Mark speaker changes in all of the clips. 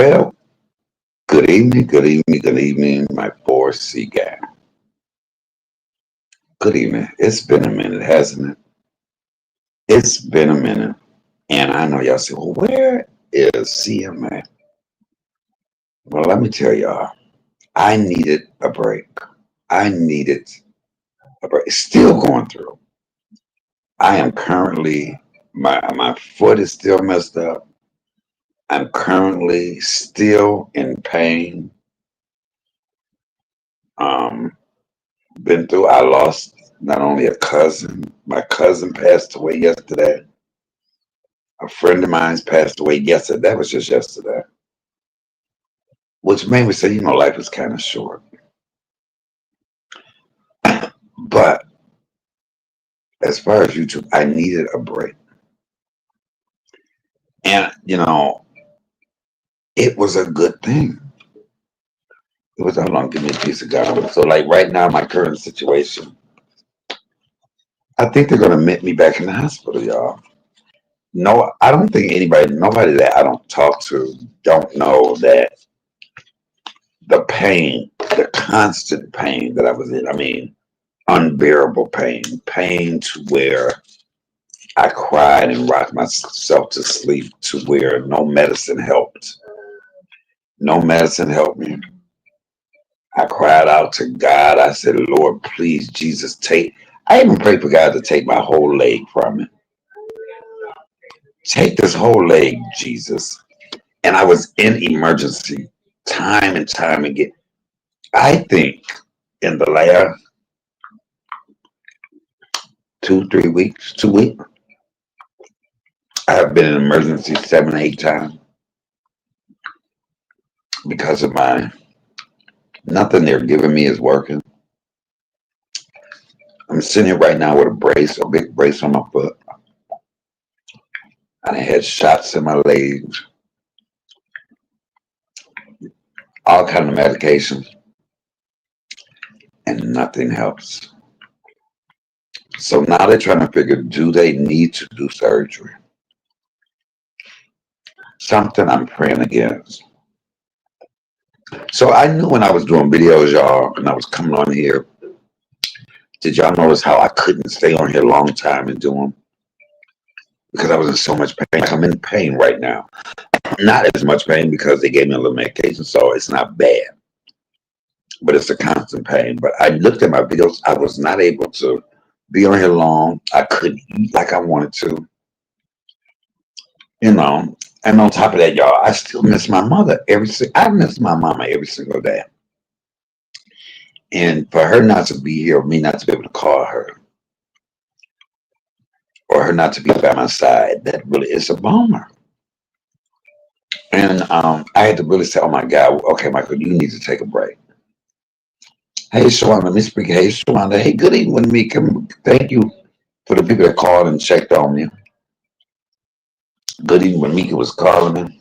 Speaker 1: Well, good evening, my 4C guy. Good evening. It's been a minute, hasn't it? It's been a minute. And I know y'all say, well, where is CMA? Well, let me tell y'all, I needed a break. I needed a break. Still going through. I am currently, my foot is still messed up. I'm currently still in pain. Um, been through, I lost not only a cousin, my cousin passed away yesterday. A friend of mine's passed away yesterday. That was just yesterday, which made me say, life is kind of short. But as far as YouTube, I needed a break. And, it was a good thing. It was, hold on, give me a piece of gum. So, like right now, my current situation, I think they're going to admit me back in the hospital, y'all. No, I don't think nobody that I don't talk to don't know that the pain, the constant pain that I was in. I mean, unbearable pain to where I cried and rocked myself to sleep to where no medicine helped. No medicine helped me. I cried out to God. I said, Lord, please, Jesus, I even prayed for God to take my whole leg from it. Take this whole leg, Jesus. And I was in emergency time and time again. I think in the last 2 weeks, 2 weeks, I have been in emergency 7, 8 times because of nothing they're giving me is working. I'm sitting here right now with a big brace on my foot. And I had shots in my legs, all kind of medications, and nothing helps. So now they're trying to figure, do they need to do surgery? Something I'm praying against. So I knew when I was doing videos, y'all, and I was coming on here, did y'all notice how I couldn't stay on here a long time and do them? Because I was in so much pain. Like I'm in pain right now. Not as much pain because they gave me a little medication, so it's not bad. But it's a constant pain. But I looked at my videos. I was not able to be on here long. I couldn't eat like I wanted to. And on top of that, y'all, I still miss my mother I miss my mama every single day. And for her not to be here, or me not to be able to call her, or her not to be by my side, that really is a bummer. And I had to really say, oh my God, okay, Michael, you need to take a break. Hey, Shawana, let me speak. Hey, Shawana. Hey, good evening, Mika. Thank you for the people that called and checked on me. Good evening when Mika was calling me.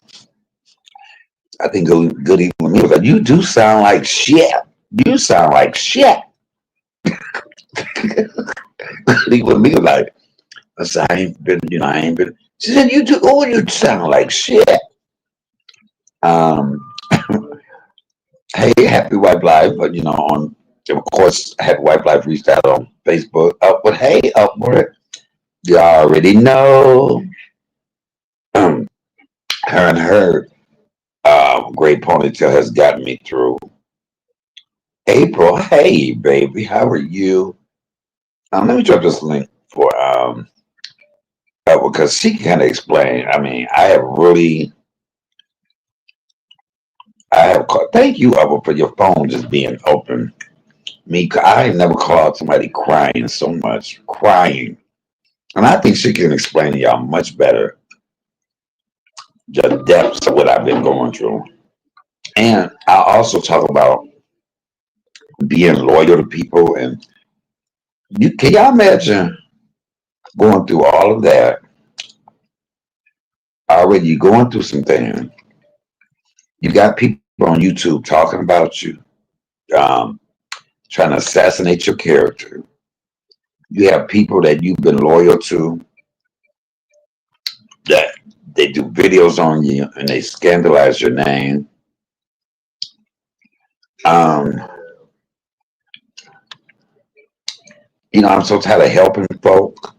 Speaker 1: I think good evening when Mika was like, you do sound like shit. You sound like shit. Good evening when Mika was like, I said, I ain't been. She said, you sound like shit. Um, hey, Happy Wife Life, but of course, Happy Wife Life reached out on Facebook. Upward, hey, Upward. You already know. Her and her great ponytail has gotten me through. April, hey baby, how are you? Let me drop this link for because she can kind of explain. I mean, I have called. Thank you, Upper, for your phone just being open. I ain't never called somebody crying so much, crying, and I think she can explain to y'all much better the depths of what I've been going through. And I'll also talk about being loyal to people. And can y'all imagine going through all of that? Already you're going through some things. You got people on YouTube talking about you, um, trying to assassinate your character. You have people that you've been loyal to that They do videos on you and they scandalize your name. Um, I'm so tired of helping folk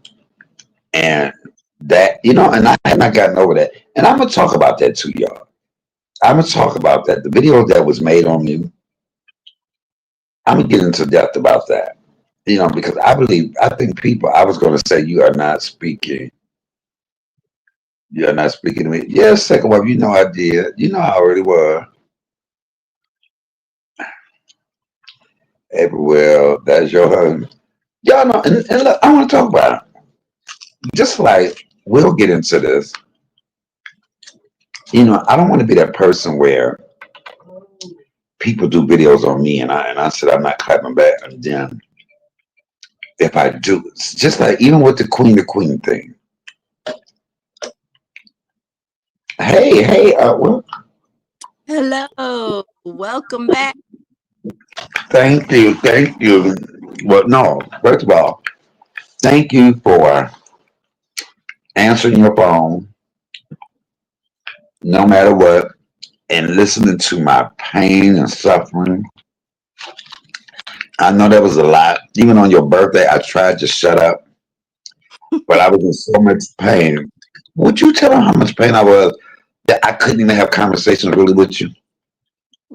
Speaker 1: and that, and I have not gotten over that. And I'm gonna talk about that too, y'all. I'm gonna talk about that. The video that was made on me, I'm gonna get into depth about that. Because I think people, I was gonna say you are not speaking to me. Yes, second wife, I did. I already were. Everywhere, that's your husband. Y'all know, and look, I want to talk about it. Just like we'll get into this. I don't want to be that person where people do videos on me and I said I'm not clapping back. And then if I do, it's just like even with the queen thing. Hey, well,
Speaker 2: Hello, welcome back.
Speaker 1: thank you. Well, no, first of all, thank you for answering your phone, no matter what, and listening to my pain and suffering. I know that was a lot. Even on your birthday, I tried to shut up, but I was in so much pain. Would you tell them how much pain I was that I couldn't even have conversations really with you?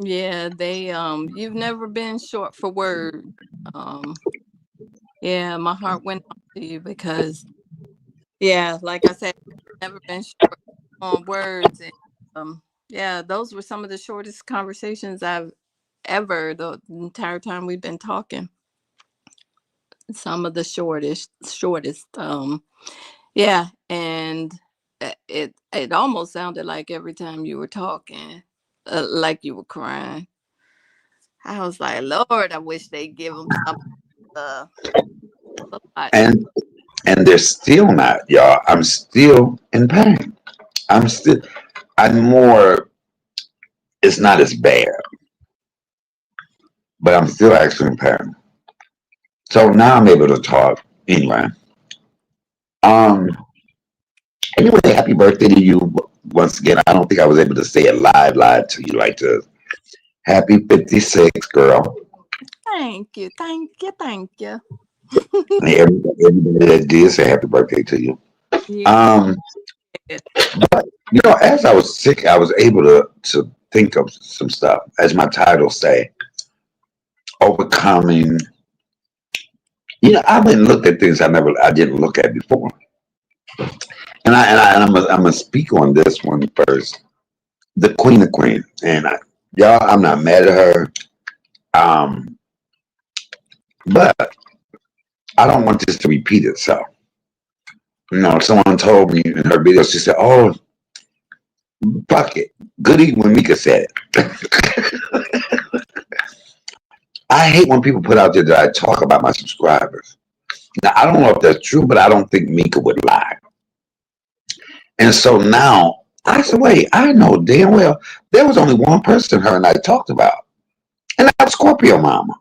Speaker 2: Yeah, you've never been short for words. Um, yeah, my heart went out to you because, yeah, like I said, never been short on words. And, yeah, those were some of the shortest conversations I've ever, the entire time we've been talking. Some of the shortest. Yeah, and it almost sounded like every time you were talking, like you were crying. I was like, Lord, I wish they'd give them something. Uh, a lot.
Speaker 1: And they're still not, y'all. I'm still in pain. I'm still. I'm more. It's not as bad, but I'm still actually in pain. So now I'm able to talk anyway. Um. Anyway, happy birthday to you once again. I don't think I was able to say it live to you like this. Happy 56, girl.
Speaker 2: Thank you, thank you, thank you.
Speaker 1: And everybody that did say happy birthday to you.
Speaker 2: Yeah.
Speaker 1: Um, but as I was sick, I was able to think of some stuff, as my title say, overcoming. I went and looked at things I didn't look at before, and I'm gonna speak on this one first. The Queen of Queen, and y'all, I'm not mad at her, um, but I don't want this to repeat itself. Someone told me in her video, she said, "Oh, fuck it, good evening." When Mika said it, I hate when people put out there that I talk about my subscribers. Now I don't know if that's true, but I don't think Mika would lie. And so now I said, wait, I know damn well there was only one person her and I talked about, and that's Scorpio Mama.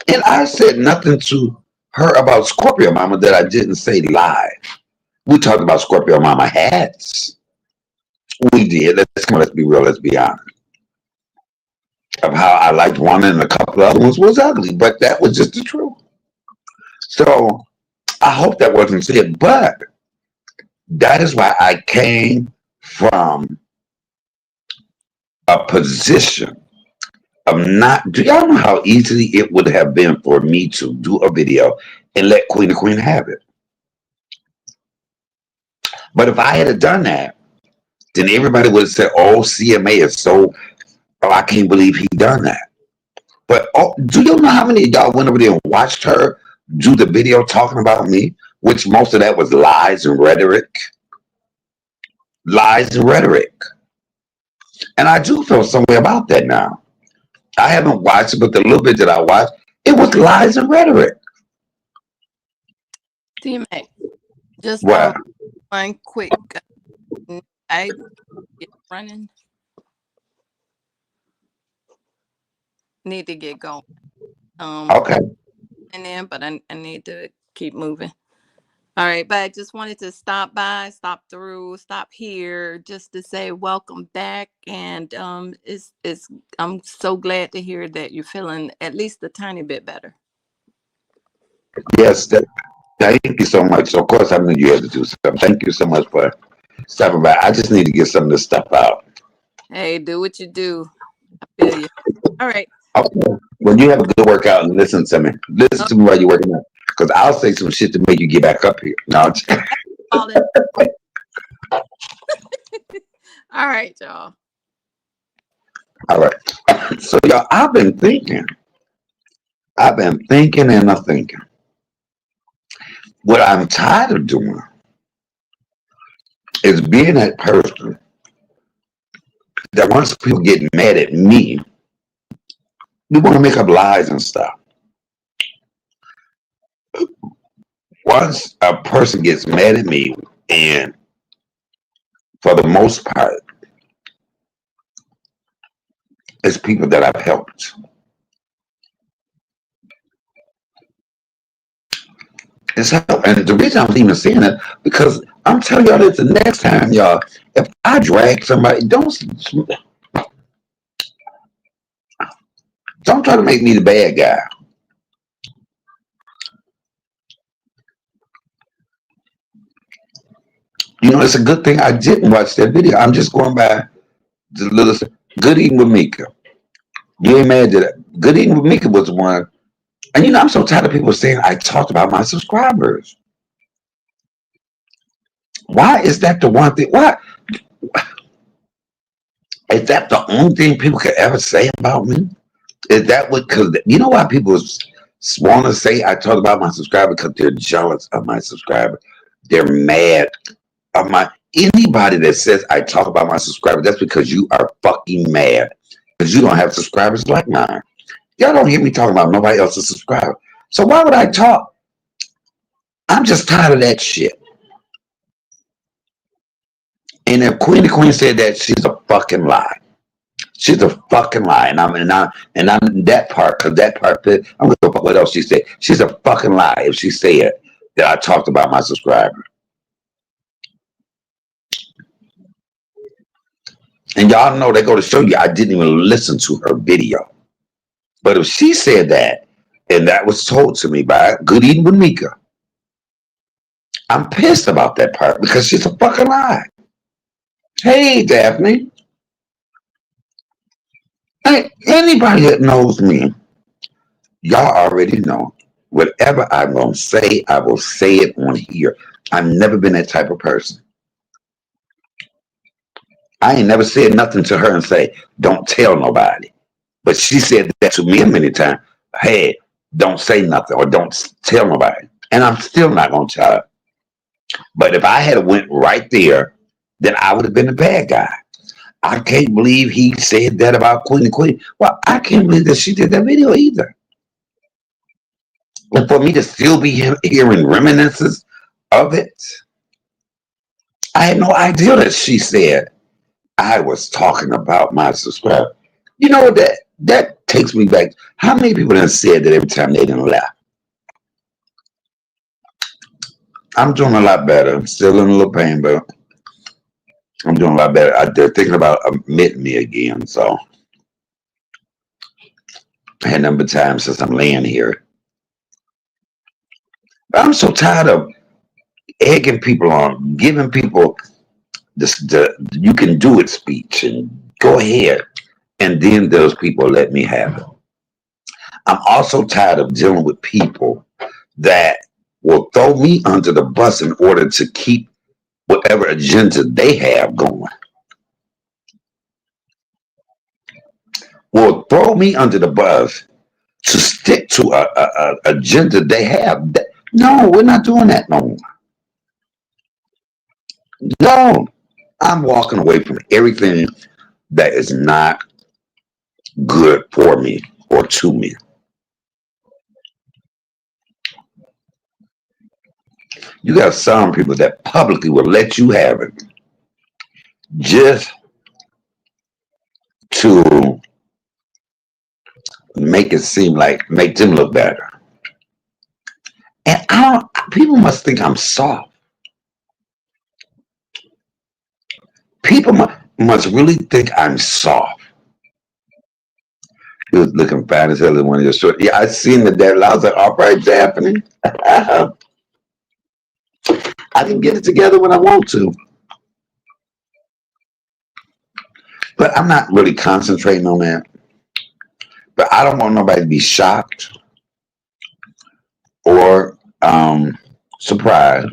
Speaker 1: And I said nothing to her about Scorpio Mama that I didn't say live. We talked about Scorpio Mama hats. We did. Let's be real. Let's be honest. Of how I liked one and a couple other ones was ugly, but that was just the truth. So I hope that wasn't said, but that is why I came from a position of not. Do y'all know how easily it would have been for me to do a video and let Queen of Queen have it? But if I had done that, then everybody would have said, "Oh, CMA is so. Oh, I can't believe he done that." But do you know how many of y'all went over there and watched her do the video talking about me? Which most of that was lies and rhetoric. Lies and rhetoric. And I do feel some way about that now. I haven't watched it, but the little bit that I watched, it was lies and rhetoric.
Speaker 2: TMA, just
Speaker 1: What?
Speaker 2: one quick. I get running. Need to get going.
Speaker 1: Okay.
Speaker 2: And then, but I need to keep moving. All right, but I just wanted to stop by, stop through, stop here, just to say welcome back, and it's I'm so glad to hear that you're feeling at least a tiny bit better.
Speaker 1: Yes, thank you so much. Of course, I knew you had to do something. Thank you so much for stopping by. I just need to get some of this stuff out.
Speaker 2: Hey, do what you do. I feel you. All right.
Speaker 1: Okay. When you have a good workout and listen to me, listen
Speaker 2: Oh,
Speaker 1: to me while you're working out. Because I'll say some shit to make you get back up here. No,
Speaker 2: all in. All right, y'all.
Speaker 1: all right. So, y'all, I've been thinking. I've been thinking and I'm thinking. What I'm tired of doing is being that person that once people get mad at me, we want to make up lies and stuff. Once a person gets mad at me, and for the most part, it's people that I've helped. It's help. And the reason I'm even saying that, because I'm telling y'all this the next time, y'all, if I drag somebody, don't try to make me the bad guy. You know, it's a good thing I didn't watch that video. I'm just going by the little good eating with Mika. You ain't mad at that. Good eating with Mika was the one. And you know, I'm so tired of people saying I talked about my subscribers. Why is that the one thing? Why is that the only thing people could ever say about me? Is that what? Because you know why people want to say I talked about my subscriber? Because they're jealous of my subscriber. They're mad of my anybody that says I talk about my subscriber. That's because you are fucking mad because you don't have subscribers like mine. Y'all don't hear me talking about nobody else's subscriber. So why would I talk? I'm just tired of that shit. And if Queen said that, she's a fucking lie. She's a fucking lie, and I'm that part because that part. I'm gonna go what else she said. She's a fucking lie if she said that I talked about my subscriber. And y'all know they go to show you I didn't even listen to her video. But if she said that, and that was told to me by Good Eating with Mika, I'm pissed about that part because she's a fucking lie. Hey, Daphne. Hey, anybody that knows me, y'all already know. Whatever I'm gonna say, I will say it on here. I've never been that type of person. I ain't never said nothing to her and say, "Don't tell nobody." But she said that to me many times. Hey, don't say nothing or don't tell nobody. And I'm still not gonna tell her. But if I had went right there, then I would have been the bad guy. I can't believe he said that about Queen and Queen. Well, I can't believe that she did that video either. And for me to still be hearing reminiscences of it, I had no idea that she said I was talking about my subscriber. You know what that takes me back. How many people have said that every time they didn't laugh? I'm doing a lot better. I'm still in a little pain, but I'm doing a lot better. They're thinking about admitting me again. So I had a number of times since I'm laying here. But I'm so tired of egging people on, giving people the you can do it speech and go ahead. And then those people let me have it. I'm also tired of dealing with people that will throw me under the bus in order to keep whatever agenda they have going. Will throw me under the bus to stick to a agenda they have. No, we're not doing that no more. No, I'm walking away from everything that is not good for me or to me. You got some people that publicly will let you have it just to make it seem like make them look better. And I don't, people must think I'm soft. People must really think I'm soft. He was looking fine as hell in one of your shorts. Yeah, I seen the devil. I was like, all right, it's happening. I can get it together when I want to, but I'm not really concentrating on that. But I don't want nobody to be shocked or surprised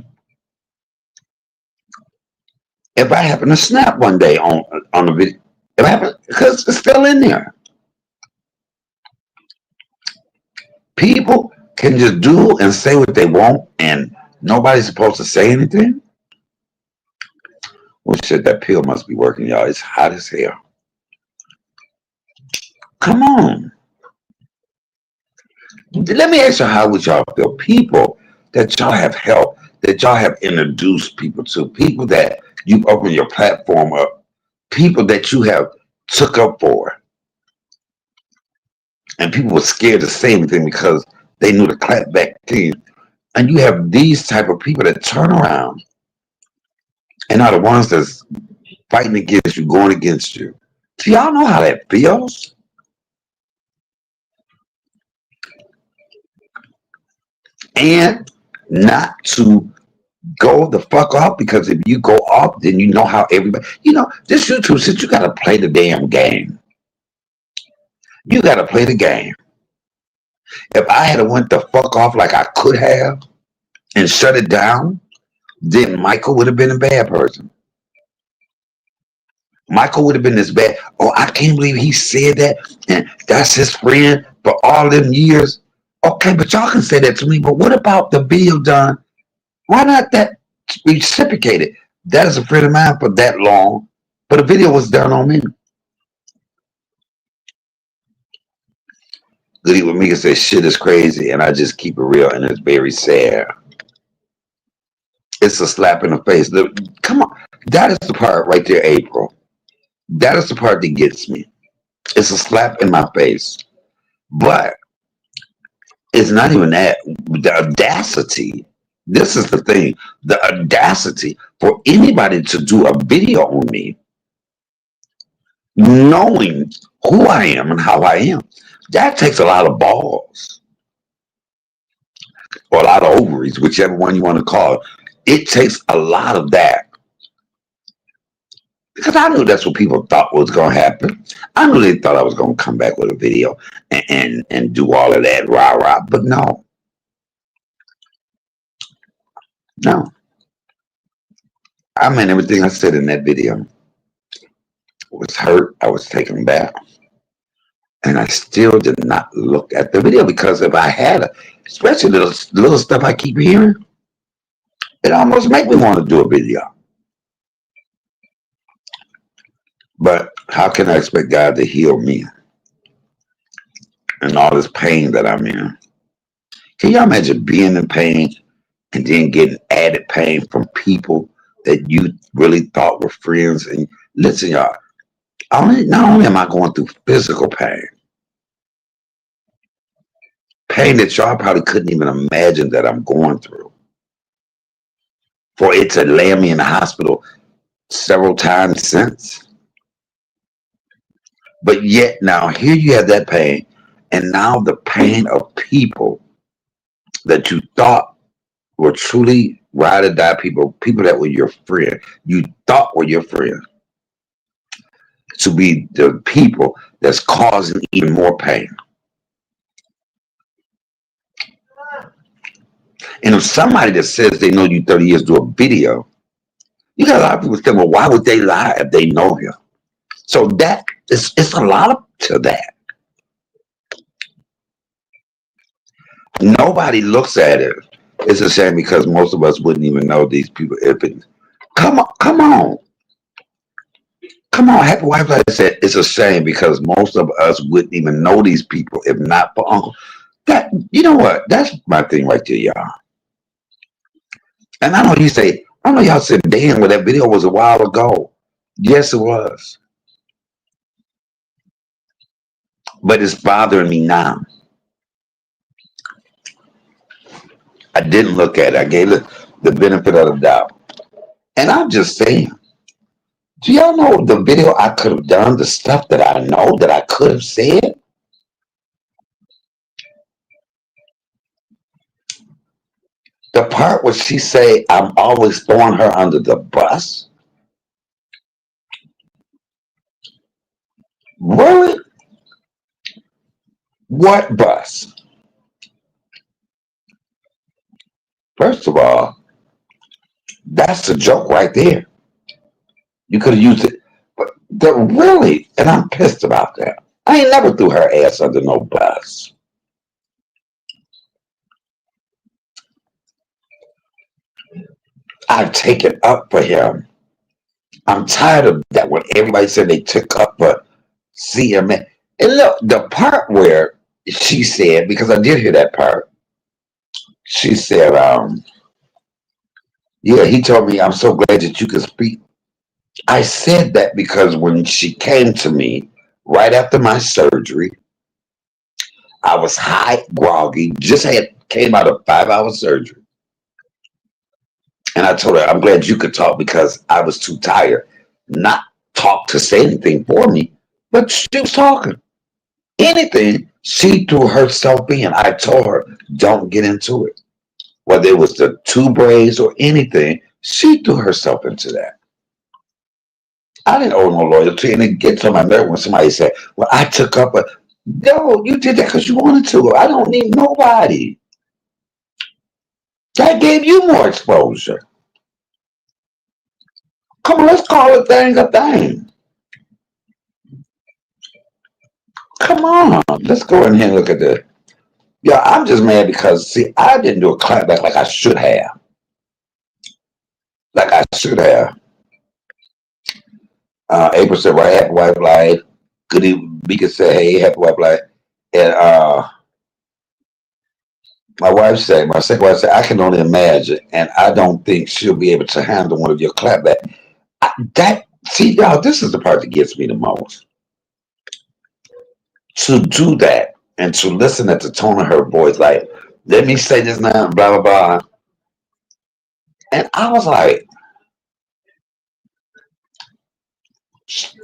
Speaker 1: if I happen to snap one day on the video. If I happen, because it's still in there. People can just do and say what they want, and nobody's supposed to say anything. Well, shit, that pill must be working, y'all. It's hot as hell. Come on. Let me ask you, how would y'all feel? People that y'all have helped, that y'all have introduced people to, people that you open your platform up, people that you have took up for, and people were scared to say anything because they knew the clapback team. And you have these type of people that turn around and are the ones that's fighting against you, going against you. Do y'all know how that feels? And not to go the fuck off, because if you go off, then you know how everybody, this YouTube shit, you gotta play the damn game. You gotta play the game. If I had went the fuck off like I could have and shut it down, then Michael would have been a bad person. Michael would have been this bad. Oh, I can't believe he said that. And that's his friend for all them years. Okay, but y'all can say that to me. But what about the video done? Why not that reciprocated? That is a friend of mine for that long. But the video was done on me. Goody with me says shit is crazy, and I just keep it real, and it's very sad. It's a slap in the face. Come on. That is the part right there, April. That is the part that gets me. It's a slap in my face. But it's not even that. The audacity. This is the thing. The audacity for anybody to do a video on me, knowing who I am and how I am. That takes a lot of balls or a lot of ovaries, whichever one you want to call it. It takes a lot of that. Because I knew that's what people thought was going to happen. I knew they thought I was going to come back with a video and do all of that rah rah. But no, no. I meant everything I said in that video. I was hurt. I was taken back. And I still did not look at the video, because if I had, especially the little stuff I keep hearing, it almost make me want to do a video. But how can I expect God to heal me and all this pain that I'm in? Can y'all imagine being in pain and then getting added pain from people that you really thought were friends? And listen, y'all, not only am I going through physical pain that y'all probably couldn't even imagine that I'm going through, for it to land me in the hospital several times since. But yet now here you have that pain, and now the pain of people that you thought were truly ride or die people, people that were your friend, you thought were your friend, to be the people that's causing even more pain. And if somebody that says they know you 30 years do a video, you got a lot of people saying, well, why would they lie if they know him? So that it's a lot to that. Nobody looks at it. It's a shame, because most of us wouldn't even know these people if it. Come on, come on, come on. Happy Wife, like I said, it's a shame because most of us wouldn't even know these people if not for Uncle. That, you know what? That's my thing right there, y'all. And I know you say, I know y'all said, damn, well, that video was a while ago. Yes, it was. But it's bothering me now. I didn't look at it. I gave it the benefit of the doubt. And I'm just saying, do y'all know the video I could have done, the stuff that I know that I could have said? The part where she say I'm always throwing her under the bus? Really? What bus? First of all, that's a joke right there. You could have used it. But really, and I'm pissed about that. I ain't never threw her ass under no bus. I've taken up for him. I'm tired of that when everybody said they took up for CMA. And look, the part where she said, because I did hear that part, she said, yeah, he told me, I'm so glad that you could speak. I said that because when she came to me right after my surgery, I was high, groggy, just had came out of 5 hour surgery. And I told her, I'm glad you could talk because I was too tired. Not talk to say anything for me, but she was talking. Anything, she threw herself in. I told her, don't get into it. Whether it was the two braids or anything, she threw herself into that. I didn't owe no loyalty, and it gets on my nerve when somebody said, well, I took up a. No, you did that because you wanted to. I don't need nobody. That gave you more exposure. Come on, let's call a thing a thing. Come on, let's go in here and look at this. Yeah, I'm just mad because, see, I didn't do a clapback like I should have. Like I should have. April said, right, happy wife life. Good evening. Mika said, hey, happy wife life. And my second wife said, I can only imagine, and I don't think she'll be able to handle one of your clapback. See, y'all, this is the part that gets me the most. To do that and to listen at the tone of her voice, like, let me say this now, blah, blah, blah. And I was like,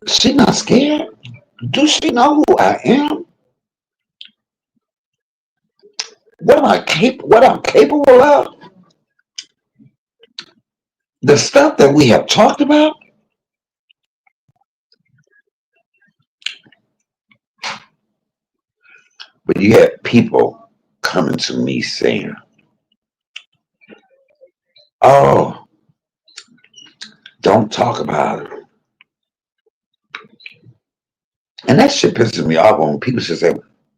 Speaker 1: she not scared? Do she know who I am? What I'm capable of? The stuff that we have talked about? But you had people coming to me saying, oh, don't talk about it. And that shit pisses me off when people should say,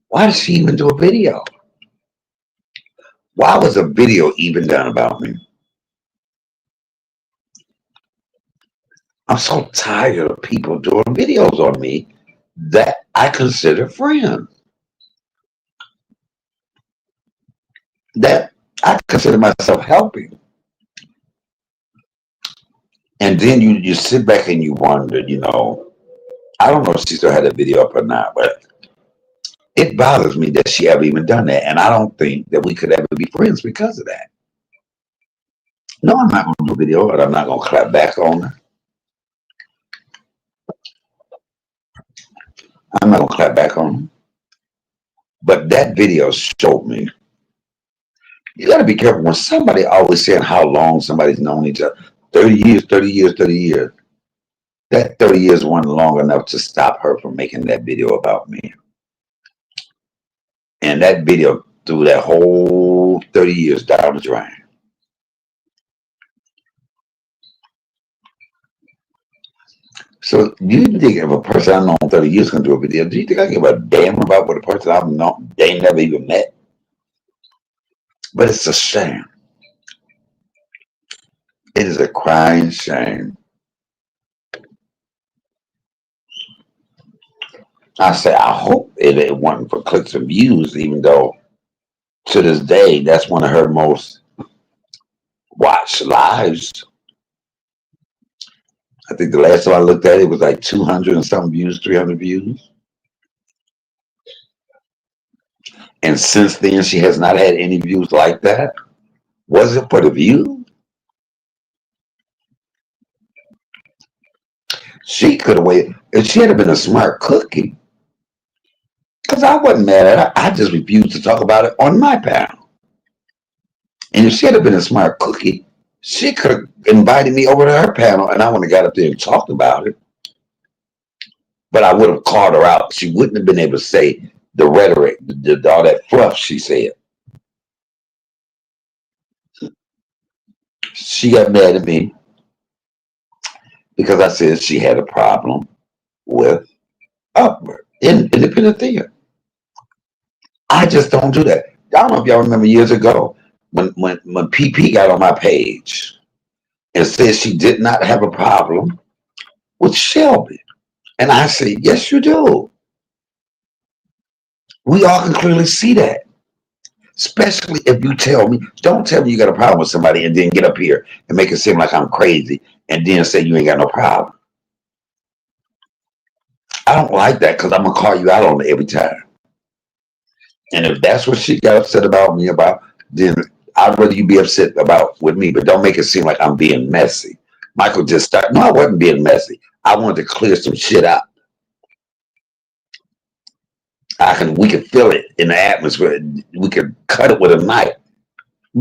Speaker 1: why did she even do a video? Why was a video even done about me? I'm so tired of people doing videos on me that I consider friends. That I consider myself helping. And then you sit back and you wonder, I don't know if she still had a video up or not, but it bothers me that she ever even done that. And I don't think that we could ever be friends because of that. No, I'm not going to do a video, and I'm not going to clap back on her. I'm not going to clap back on her. But that video showed me. You got to be careful when somebody always saying how long somebody's known each other. 30 years, 30 years, 30 years. That 30 years wasn't long enough to stop her from making that video about me. And that video threw that whole 30 years down the drain. So do you think if a person I've known 30 years can do a video, do you think I give a damn about what a person I've known they never even met? But it's a shame. It is a crying shame. I say I hope it wasn't for clicks and views, even though to this day that's one of her most watched lives. I think the last time I looked at it was like 200 and something views, 300 views. And since then, she has not had any views like that. Was it for the view? She could have waited. If she had been a smart cookie, because I wasn't mad at her, I just refused to talk about it on my panel. And if she had been a smart cookie, she could have invited me over to her panel and I would have got up there and talked about it. But I would have called her out. She wouldn't have been able to say the rhetoric, all that fluff she said. She got mad at me because I said she had a problem with upward independent theater. I just don't do that. I don't know if y'all remember years ago when PP got on my page and said she did not have a problem with Shelby. And I said, yes, you do. We all can clearly see that. Especially if you tell me, don't tell me you got a problem with somebody and then get up here and make it seem like I'm crazy and then say you ain't got no problem. I don't like that because I'm going to call you out on it every time. And if that's what she got upset about me about, then I'd rather you be upset about with me, but don't make it seem like I'm being messy. Michael just started. No, I wasn't being messy. I wanted to clear some shit up. We could feel it in the atmosphere. We could cut it with a knife.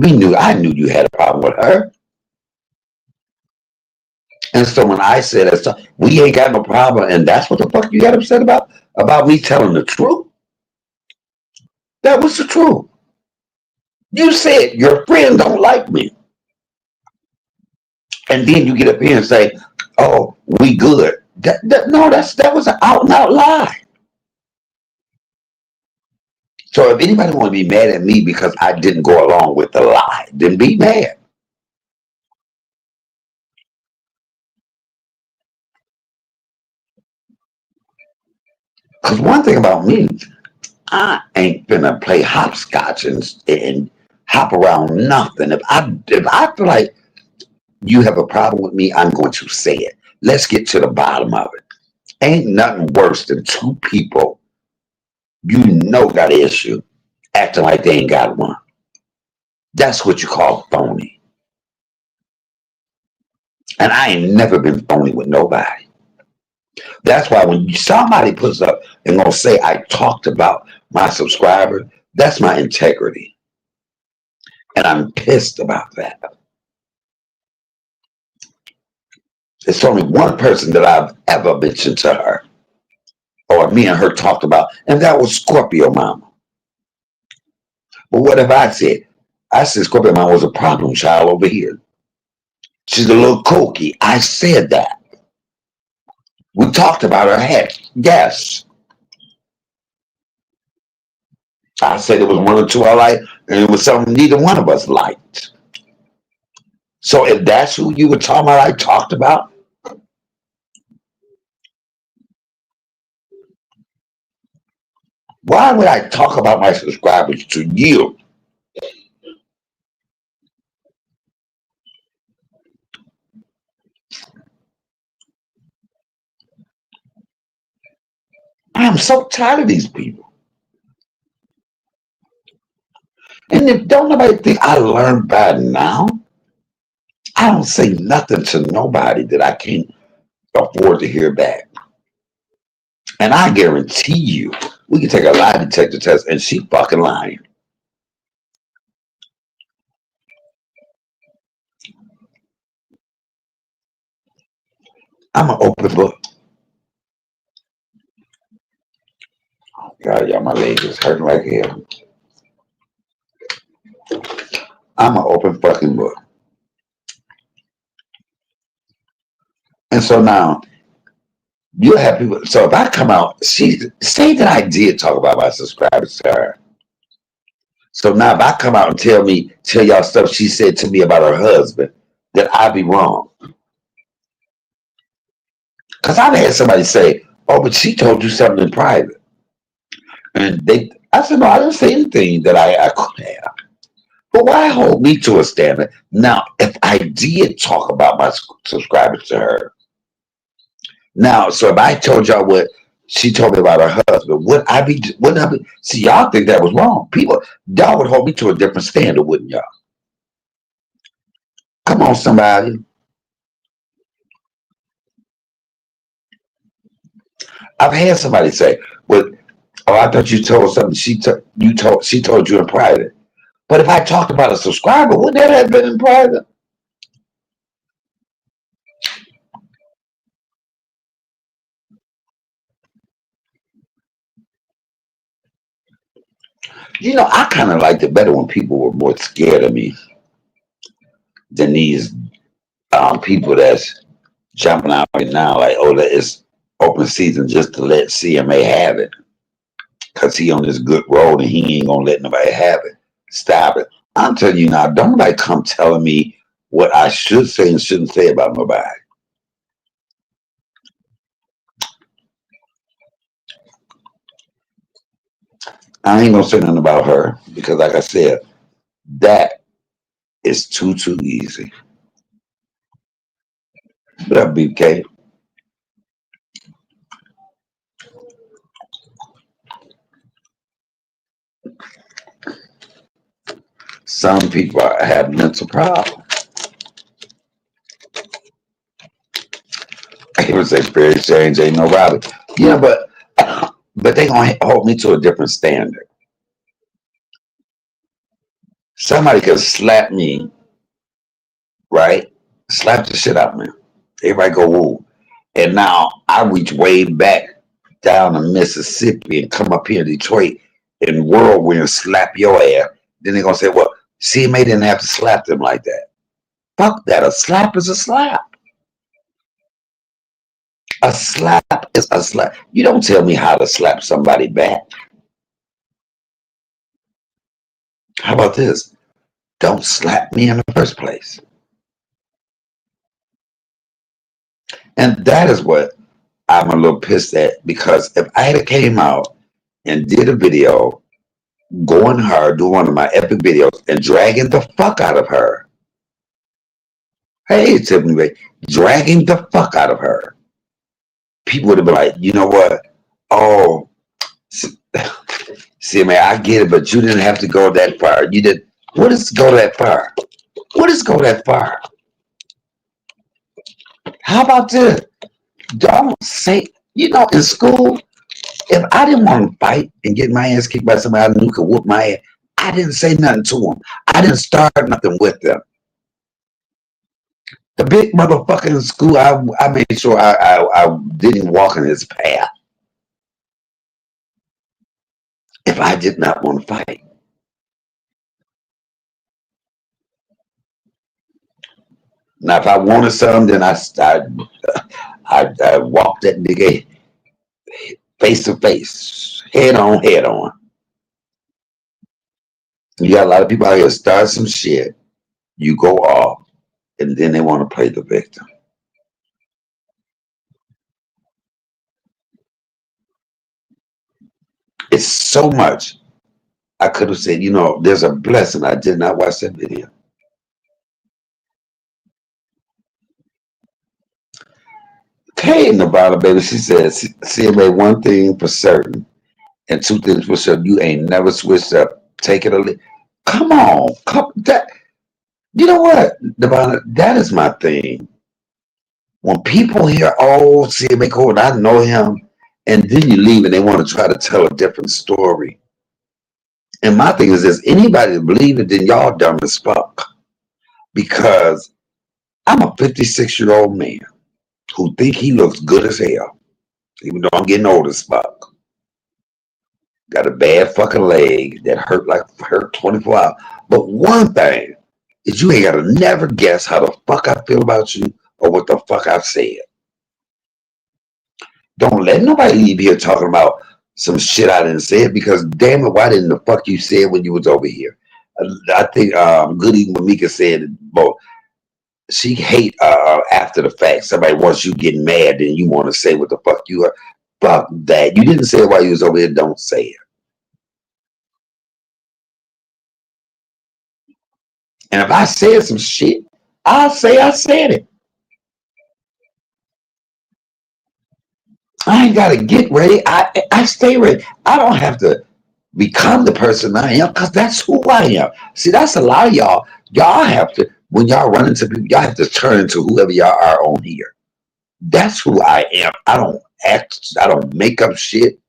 Speaker 1: I knew you had a problem with her. And so when I said that, we ain't got no problem, and that's what the fuck you got upset about me telling the truth. That was the truth. You said your friend don't like me. And then you get up here and say, oh, we good. That was an out and out lie. So if anybody want to be mad at me because I didn't go along with the lie, then be mad. Because one thing about me, I ain't gonna play hopscotch and hop around nothing. If I feel like you have a problem with me, I'm going to say it. Let's get to the bottom of it. Ain't nothing worse than two people you know got an issue acting like they ain't got one. That's what you call phony. And I ain't never been phony with nobody. That's why when somebody puts up and gonna say I talked about my subscriber, that's my integrity. And I'm pissed about that. It's only one person that I've ever mentioned to her, or me and her talked about, and that was Scorpio Mama. But what have I said? I said Scorpio Mama was a problem child over here. She's a little kooky. I said that. We talked about her head. Yes. I said it was one or two I liked, and it was something neither one of us liked. So if that's who you were talking about, I talked about, why would I talk about my subscribers to you? I'm so tired of these people. And if don't nobody think I learned by now, I don't say nothing to nobody that I can't afford to hear back. And I guarantee you, we can take a lie detector test and she fucking lying. I'm an open book. God, y'all, my legs is hurting like hell. I'm an open fucking book. And so now, you have people. So if I come out, say that I did talk about my subscribers to her. So now if I come out and tell y'all stuff she said to me about her husband, then I'd be wrong. Because I've had somebody say, oh, but she told you something in private. And I said, no, I didn't say anything that I could have. But why hold me to a standard? Now, if I did talk about my subscribers to her, now, so if I told y'all what she told me about her husband, wouldn't I be, see, y'all think that was wrong. Y'all would hold me to a different standard, wouldn't y'all? Come on, somebody. I've had somebody say, "Well, oh, I thought you told something. She told you in private." But if I talked about a subscriber, wouldn't that have been in private? I kind of liked it better when people were more scared of me than these people that's jumping out right now, like, oh, that is open season just to let CMA have it because he on this good road and he ain't gonna let nobody have it. Stop it. I'm telling you now, don't nobody come telling me what I should say and shouldn't say about nobody. I ain't gonna say nothing about her because, like I said, that is too easy. What up, BK? Some people have mental problems. He would say spirit change ain't no Robin. Yeah, but they gonna hold me to a different standard. Somebody could slap me, right? Slap the shit out of me. Everybody go woo. And now I reach way back down to Mississippi and come up here to Detroit and whirlwind slap your ass. Then they're gonna say, well, CMA didn't have to slap them like that. Fuck that. A slap is a slap. A slap is a slap. You don't tell me how to slap somebody back. How about this? Don't slap me in the first place. And that is what I'm a little pissed at because if I had came out and did a video going hard, doing one of my epic videos and dragging the fuck out of her. Hey, Tiffany Ray, dragging the fuck out of her. People would have been like, you know what? Oh, see, man, I get it, but you didn't have to go that far. You did. What is go that far? What is go that far? How about this? Don't say, in school, if I didn't want to fight and get my ass kicked by somebody I knew could whoop my ass, I didn't say nothing to them. I didn't start nothing with them. The big motherfucker in school, I made sure I didn't walk in his path if I did not want to fight. Now, if I wanted something, then I walked that nigga face to face, head on, head on. You got a lot of people out here start some shit, you go off, and then they want to play the victim. It's so much. I could have said, there's a blessing. I did not watch that video. Okay, Nevada, baby, she says, CMA, one thing for certain, and two things for certain, you ain't never switched up. Take it or leave. Come on. You know what, Nevada, that is my thing. When people hear, oh, CMA Cole, I know him, and then you leave and they want to try to tell a different story. And my thing is this, anybody that believe it, then y'all dumb as fuck. Because I'm a 56-year-old man who think he looks good as hell, even though I'm getting old as fuck. Got a bad fucking leg that hurt 24 hours. But one thing is you ain't gotta never guess how the fuck I feel about you or what the fuck I've said. Don't let nobody leave here talking about some shit I didn't say because damn it, why didn't the fuck you say it when you was over here? I think Good Evening Mamika said both. She hate after the fact. Somebody wants you getting mad, then you want to say what the fuck you are. Fuck that. You didn't say it while you was over here. Don't say it. And if I said some shit, I'll say I said it. I ain't gotta get ready. I stay ready. I don't have to become the person I am because that's who I am. See, that's a lot of y'all. Y'all have to when y'all run into people, y'all have to turn into whoever y'all are on here. That's who I am. I don't act, I don't make up shit.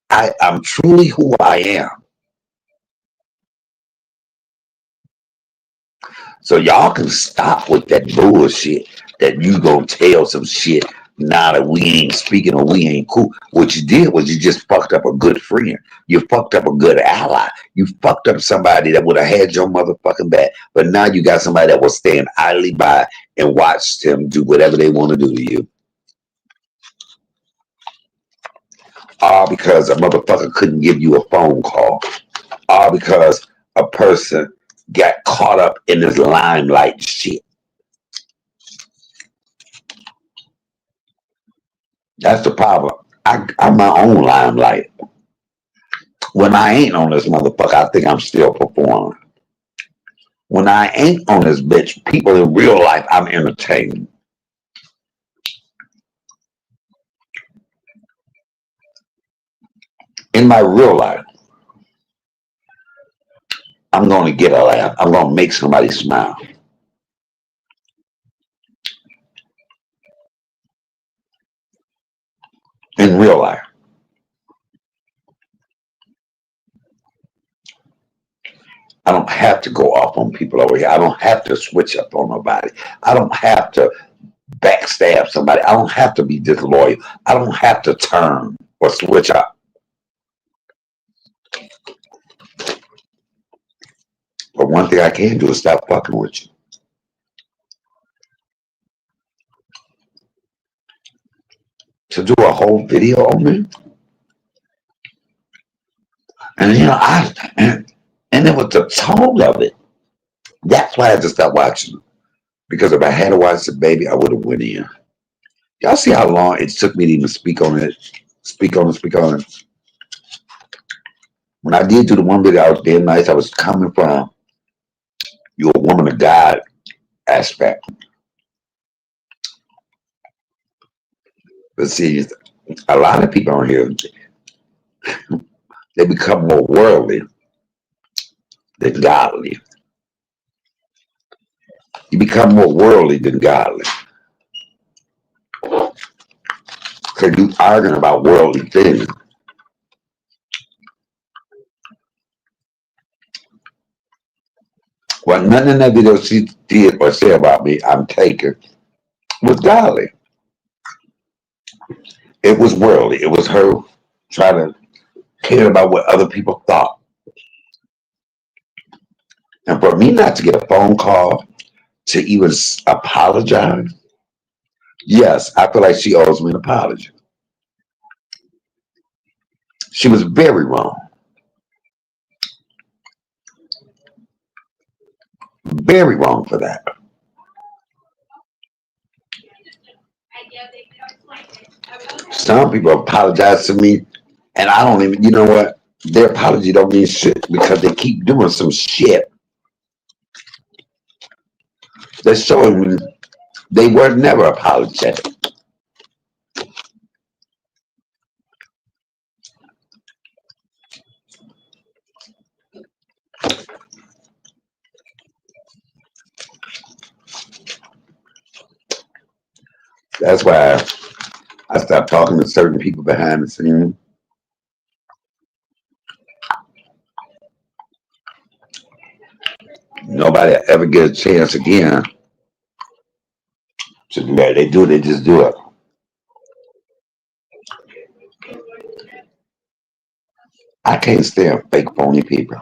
Speaker 1: I'm truly who I am. So y'all can stop with that bullshit that you gonna tell some shit now that we ain't speaking or we ain't cool. What you did was you just fucked up a good friend. You fucked up a good ally. You fucked up somebody that would have had your motherfucking back. But now you got somebody that will stand idly by and watch them do whatever they want to do to you. All because a motherfucker couldn't give you a phone call. All because a person got caught up in this limelight shit. That's the problem. I'm my own limelight. When I ain't on this motherfucker, I think I'm still performing. When I ain't on this bitch, people in real life, I'm entertaining. In my real life, I'm going to get a laugh. I'm going to make somebody smile. In real life, I don't have to go off on people over here. I don't have to switch up on nobody. I don't have to backstab somebody. I don't have to be disloyal. I don't have to turn or switch up. But one thing I can do is stop fucking with you. To do a whole video on me, and you know, and it was the tone of it. That's why I had to stop watching. Because if I had to watch the baby, I would have went in. Y'all see how long it took me to even speak on it, speak on it. When I did do the one video, I was damn nice. I was coming from you a woman of God aspect. But see, a lot of people on here, they become more worldly than godly. You become more worldly than godly. Because you arguing about worldly things. Well, nothing in that video she did or said about me, I'm taking, was godly. It was worldly. It was her trying to care about what other people thought. And for me not to get a phone call to even apologize, yes, I feel like she owes me an apology. She was very wrong. Very wrong for that. Some people apologize to me, and I don't even, you know what? Their apology don't mean shit because they keep doing some shit that's showing me they were never apologetic. That's why I stopped talking to certain people behind the scenes. Nobody ever get a chance again to do that. They do it, they just do it. I can't stand fake phony people.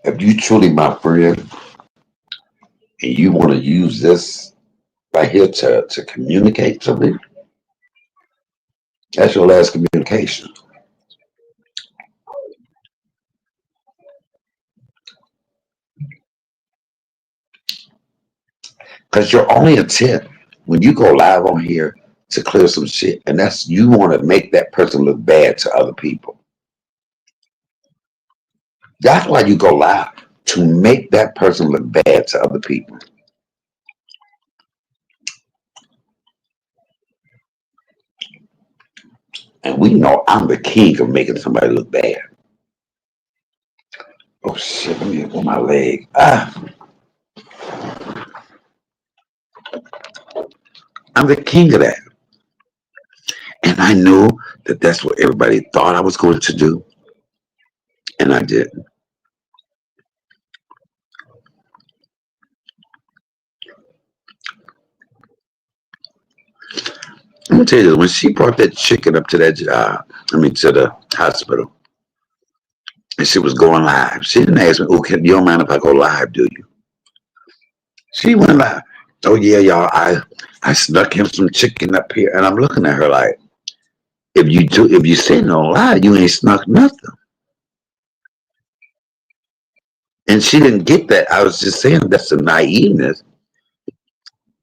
Speaker 1: If you truly my friend and you want to use this right here to communicate to me, that's your last communication. Because your only intent when you go live on here to clear some shit, and that's you want to make that person look bad to other people. That's why you go live, to make that person look bad to other people. And we know I'm the king of making somebody look bad. Oh shit, let me get on my leg. I'm the king of that. And I knew that that's what everybody thought I was going to do. And I didn't. I'm gonna tell you, when she brought that chicken up to that job, to the hospital, and she was going live, she didn't ask me, "Oh, you don't mind if I go live, do you?" She went live. Oh yeah, y'all, I snuck him some chicken up here, and I'm looking at her like, if you say no lie, you ain't snuck nothing. And she didn't get that. I was just saying that's the naiveness.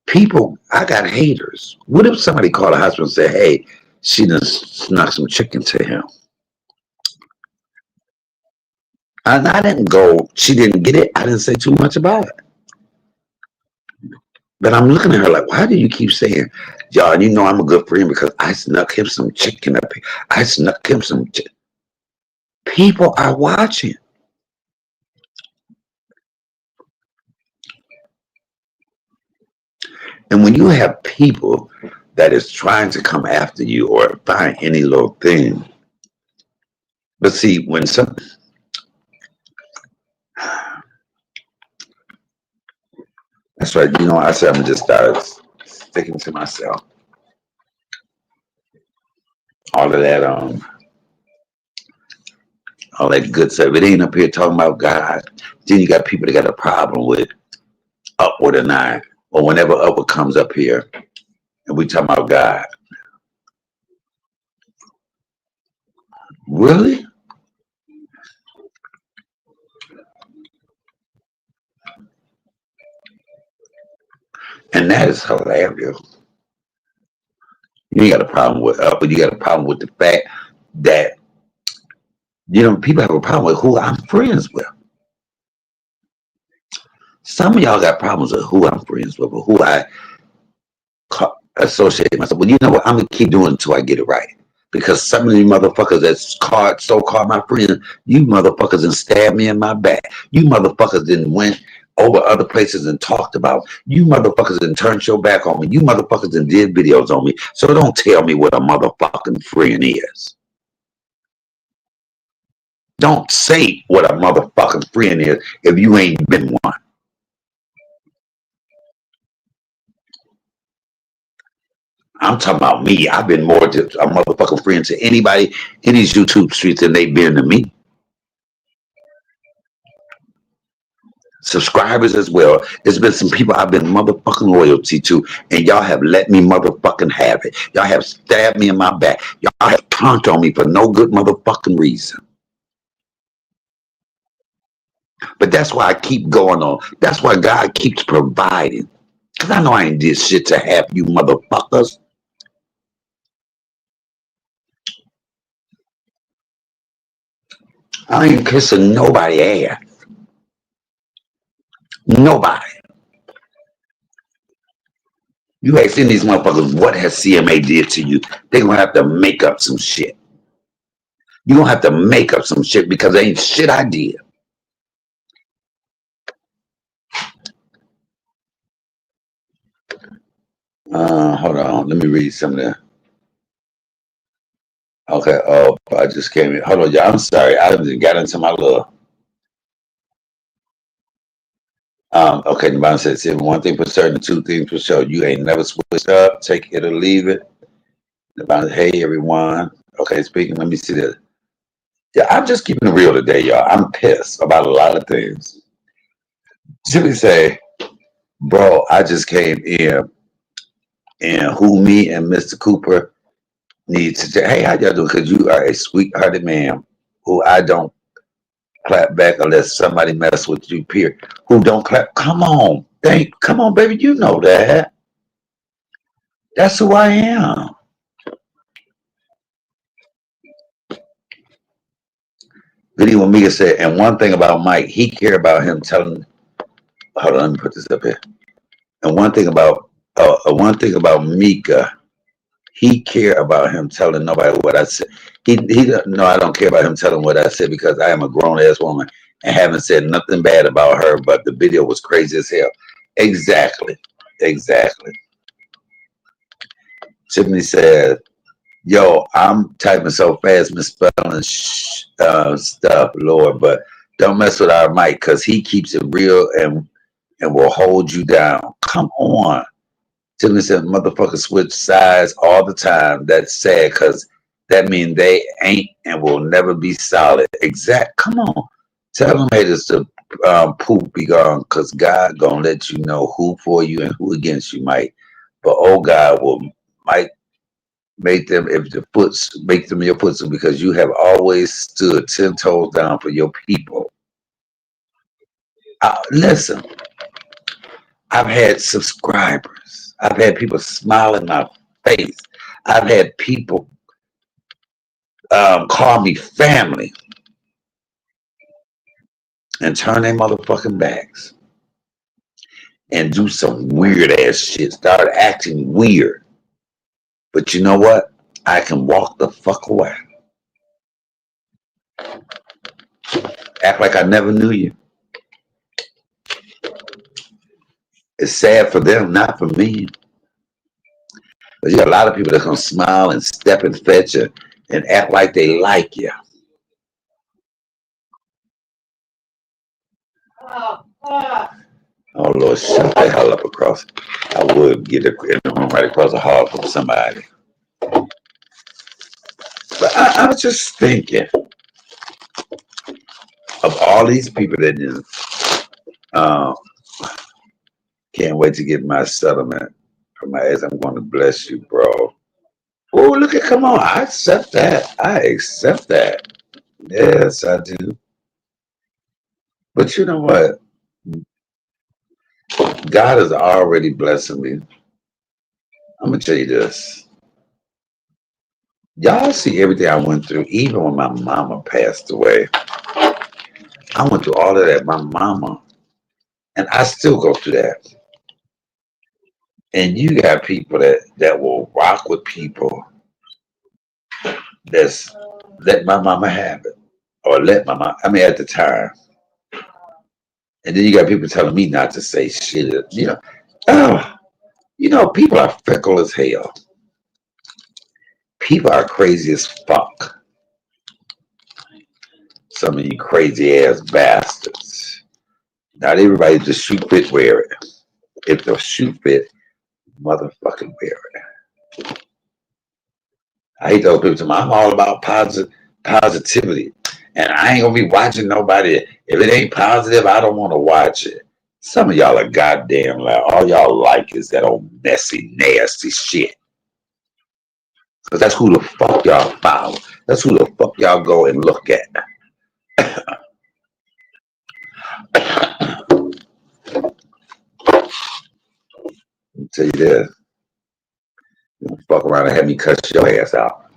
Speaker 1: People, I got haters. What if somebody called a hospital and said, "Hey, she done snuck some chicken to him"? And I didn't go, she didn't get it. I didn't say too much about it. But I'm looking at her like, why do you keep saying, y'all, you know I'm a good friend because I snuck him some chicken up here. I snuck him some chicken. People are watching. And when you have people that is trying to come after you or find any little thing, but see, when some, that's right, I said I'm just start sticking to myself. All of that, all that good stuff. It ain't up here talking about God. Then you got people that got a problem with Upward and I, or whenever Upward comes up here, and we talk about God. Really? And that is hilarious. You ain't got a problem with Upward. You got a problem with the fact that people have a problem with who I'm friends with. Some of y'all got problems with who I'm friends with, or who I associate myself with. You know what? I'm gonna keep doing it until I get it right. Because some of you motherfuckers that's so-called my friends, you motherfuckers done stabbed me in my back. You motherfuckers didn't went over other places and talked about. You motherfuckers done turned your back on me. You motherfuckers done did videos on me. So don't tell me what a motherfucking friend is. Don't say what a motherfucking friend is if you ain't been one. I'm talking about me. I've been more to a motherfucking friend to anybody in these YouTube streets than they've been to me. Subscribers as well. There's been some people I've been motherfucking loyalty to, and y'all have let me motherfucking have it. Y'all have stabbed me in my back. Y'all have turned on me for no good motherfucking reason. But that's why I keep going on. That's why God keeps providing. Because I know I ain't did shit to have you motherfuckers. I ain't kissing nobody ass. Nobody. You asking these motherfuckers what has CMA did to you, they're gonna have to make up some shit. You're gonna have to make up some shit because there ain't shit I did. Hold on, let me read some of that. Okay, oh, I just came in. Hold on, y'all. I'm sorry. I just got into my little. Okay, the Bible says, one thing for certain, two things for sure. You ain't never switched up. Take it or leave it. The Bible, hey, everyone. Okay, speaking, let me see this. Yeah, I'm just keeping it real today, y'all. I'm pissed about a lot of things. Simply say, bro, I just came in, and who me and Mr. Cooper need to say, hey, how y'all doing? Because you are a sweethearted man who I don't clap back unless somebody mess with you, period. Who don't clap? Come on, baby, you know that. That's who I am. Video when Mika said, and one thing about Mike, he cared about him telling. Hold on, let me put this up here. And one thing about Mika, He care about him telling nobody what I said. He don't- no, I don't care about him telling what I said because I am a grown ass woman and haven't said nothing bad about her. But the video was crazy as hell. Exactly, exactly. Tiffany said, "Yo, I'm typing so fast, misspelling stuff, Lord, but don't mess with our Mike because he keeps it real and will hold you down. Come on." Tiffany said, "Motherfuckers switch sides all the time. That's sad because that means they ain't and will never be solid." Exact. Come on, tell them haters to poop be gone because God gonna let you know who for you and who against you, Mike. But oh God will Mike make them if the foots make them your footstool because you have always stood 10 toes down for your people. Listen, I've had subscribers. I've had people smile in my face. I've had people call me family and turn their motherfucking backs and do some weird ass shit. Start acting weird. But you know what? I can walk the fuck away. Act like I never knew you. It's sad for them, not for me. But you got a lot of people that's gonna smile and step and fetch you and act like they like you. Oh Lord, shut the hell up across. I would get in the room right across the hall from somebody. But I was just thinking of all these people that just can't wait to get my settlement from my ex. I'm going to bless you, bro. Oh, look at, come on. I accept that. I accept that. Yes, I do. But you know what? God is already blessing me. I'm going to tell you this. Y'all see everything I went through, even when my mama passed away. I went through all of that. My mama, and I still go through that. And you got people that will rock with people that's let my mama have it. Or let my mom, I mean at the time. And then you got people telling me not to say shit. Oh, people are fickle as hell. People are crazy as fuck. Some of you crazy ass bastards. Not everybody just shoot fit wear it. If the shoot fit, motherfucking wear it. I hate those people. I'm all about positivity. And I ain't gonna be watching nobody. If it ain't positive, I don't want to watch it. Some of y'all are goddamn loud. All y'all like is that old messy, nasty shit. Because that's who the fuck y'all follow. That's who the fuck y'all go and look at. I'll tell you this. You don't fuck around and have me cuss your ass out.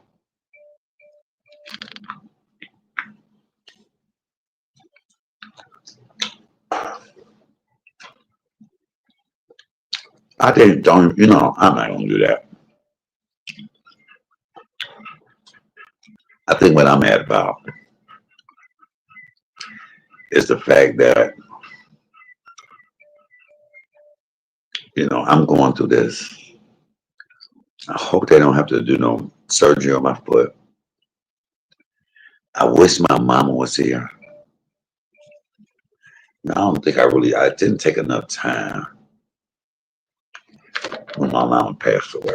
Speaker 1: I think don't, I'm not gonna do that. I think what I'm mad about is the fact that, I'm going through this. I hope they don't have to do no surgery on my foot. I wish my mama was here. I don't think I didn't take enough time when my mama passed away.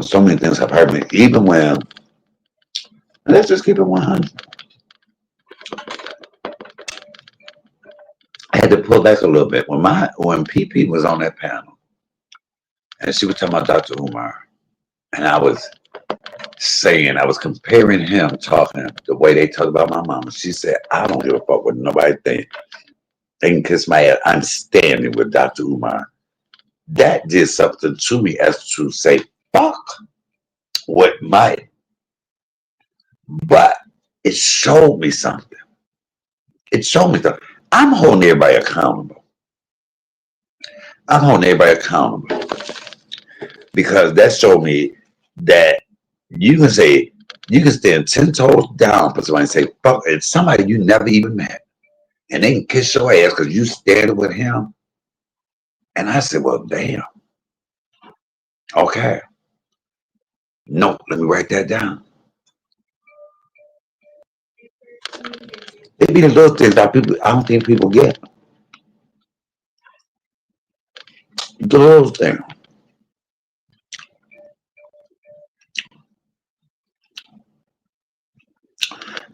Speaker 1: So many things have hurt me. Even when, let's just keep it 100. I had to pull back a little bit. When PP was on that panel, and she was talking about Dr. Umar, and I was comparing him talking the way they talk about my mama. She said, I don't give a fuck what nobody think. They can kiss my ass. I'm standing with Dr. Umar. That did something to me as to say, fuck what might. But it showed me something. It showed me something. I'm holding everybody accountable. I'm holding everybody accountable because that showed me that you can say, you can stand 10 toes down for somebody and say, fuck, it's somebody you never even met. And they can kiss your ass because you standing with him. And I said, well, damn. Okay. No, let me write that down. It be the little things that people, I don't think people get. The little thing.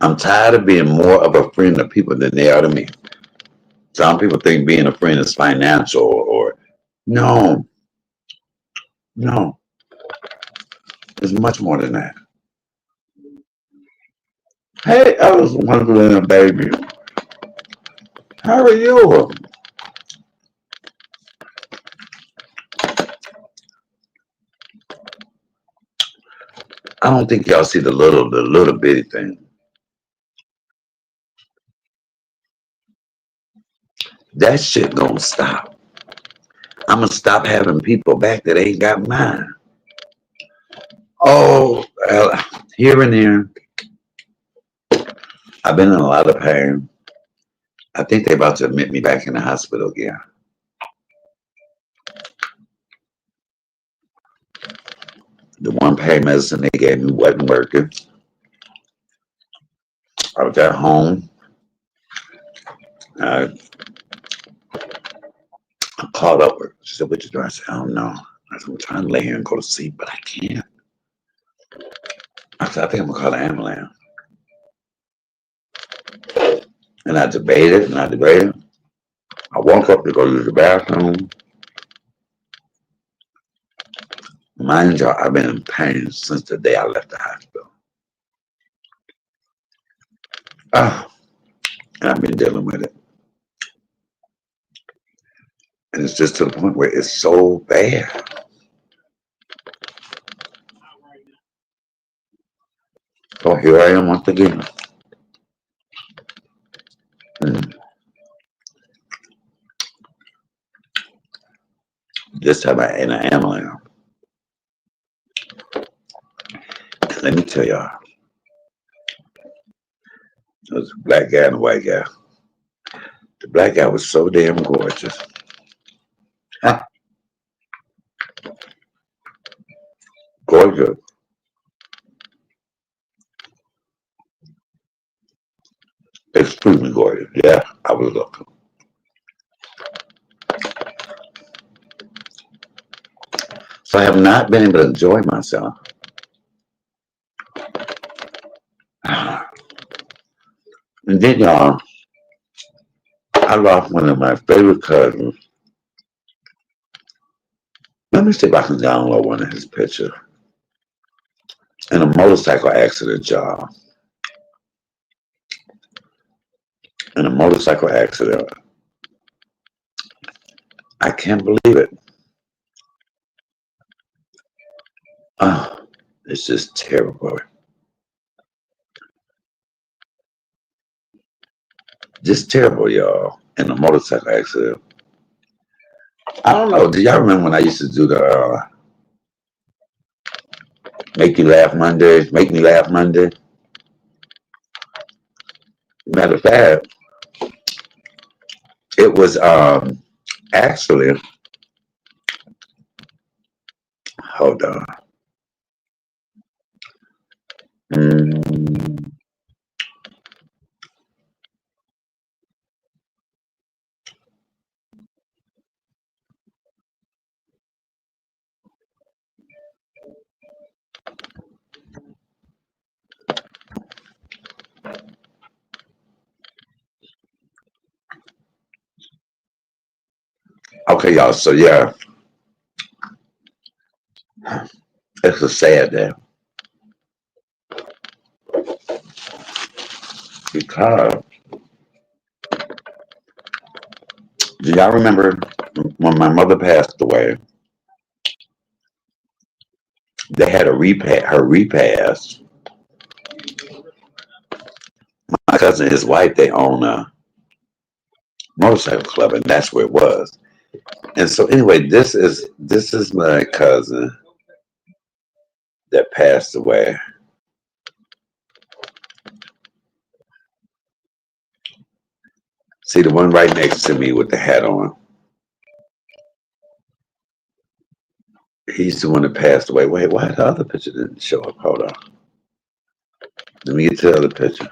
Speaker 1: I'm tired of being more of a friend to people than they are to me. Some people think being a friend is financial or no, no, it's much more than that. Hey, I was wondering, baby, how are you? I don't think y'all see the little bitty thing. That shit gonna stop. I'm gonna stop having people back that ain't got mine. Oh, well, here and there, I've been in a lot of pain. I think they're about to admit me back in the hospital again. The one pain medicine they gave me wasn't working. I was at home. I called up her. She said, what you doing? I said, I don't know. I said, I'm trying to lay here and go to sleep, but I can't. I said, I think I'm gonna call the ambulance. And I debated and I debated. I woke up to go to the bathroom. Mind you, I've been in pain since the day I left the hospital. Ah, and I've been dealing with it. And it's just to the point where it's so bad. So here I am once again. Mm. This time I in an ambulance. And let me tell y'all, there was a black guy and a white guy. The black guy was so damn gorgeous. Gorgeous. Extremely gorgeous. Yeah, I was looking. So I have not been able to enjoy myself. And then y'all, I lost one of my favorite cousins. Let me see if I can download one of his pictures. In a motorcycle accident, y'all. In a motorcycle accident. I can't believe it. Oh, it's just terrible. Just terrible, y'all. In a motorcycle accident. I don't know. Do y'all remember when I used to do the Make You Laugh Monday? Make Me Laugh Monday? Matter of fact, it was actually, hold on. Mm, okay, y'all. So yeah, it's a sad day because do y'all remember when my mother passed away? They had a repast. My cousin and his wife, they own motorcycle club, and that's where it was. And so anyway, this is my cousin that passed away. See the one right next to me with the hat on. He's the one that passed away. Wait, why the other picture didn't show up? Hold on. Let me get to the other picture.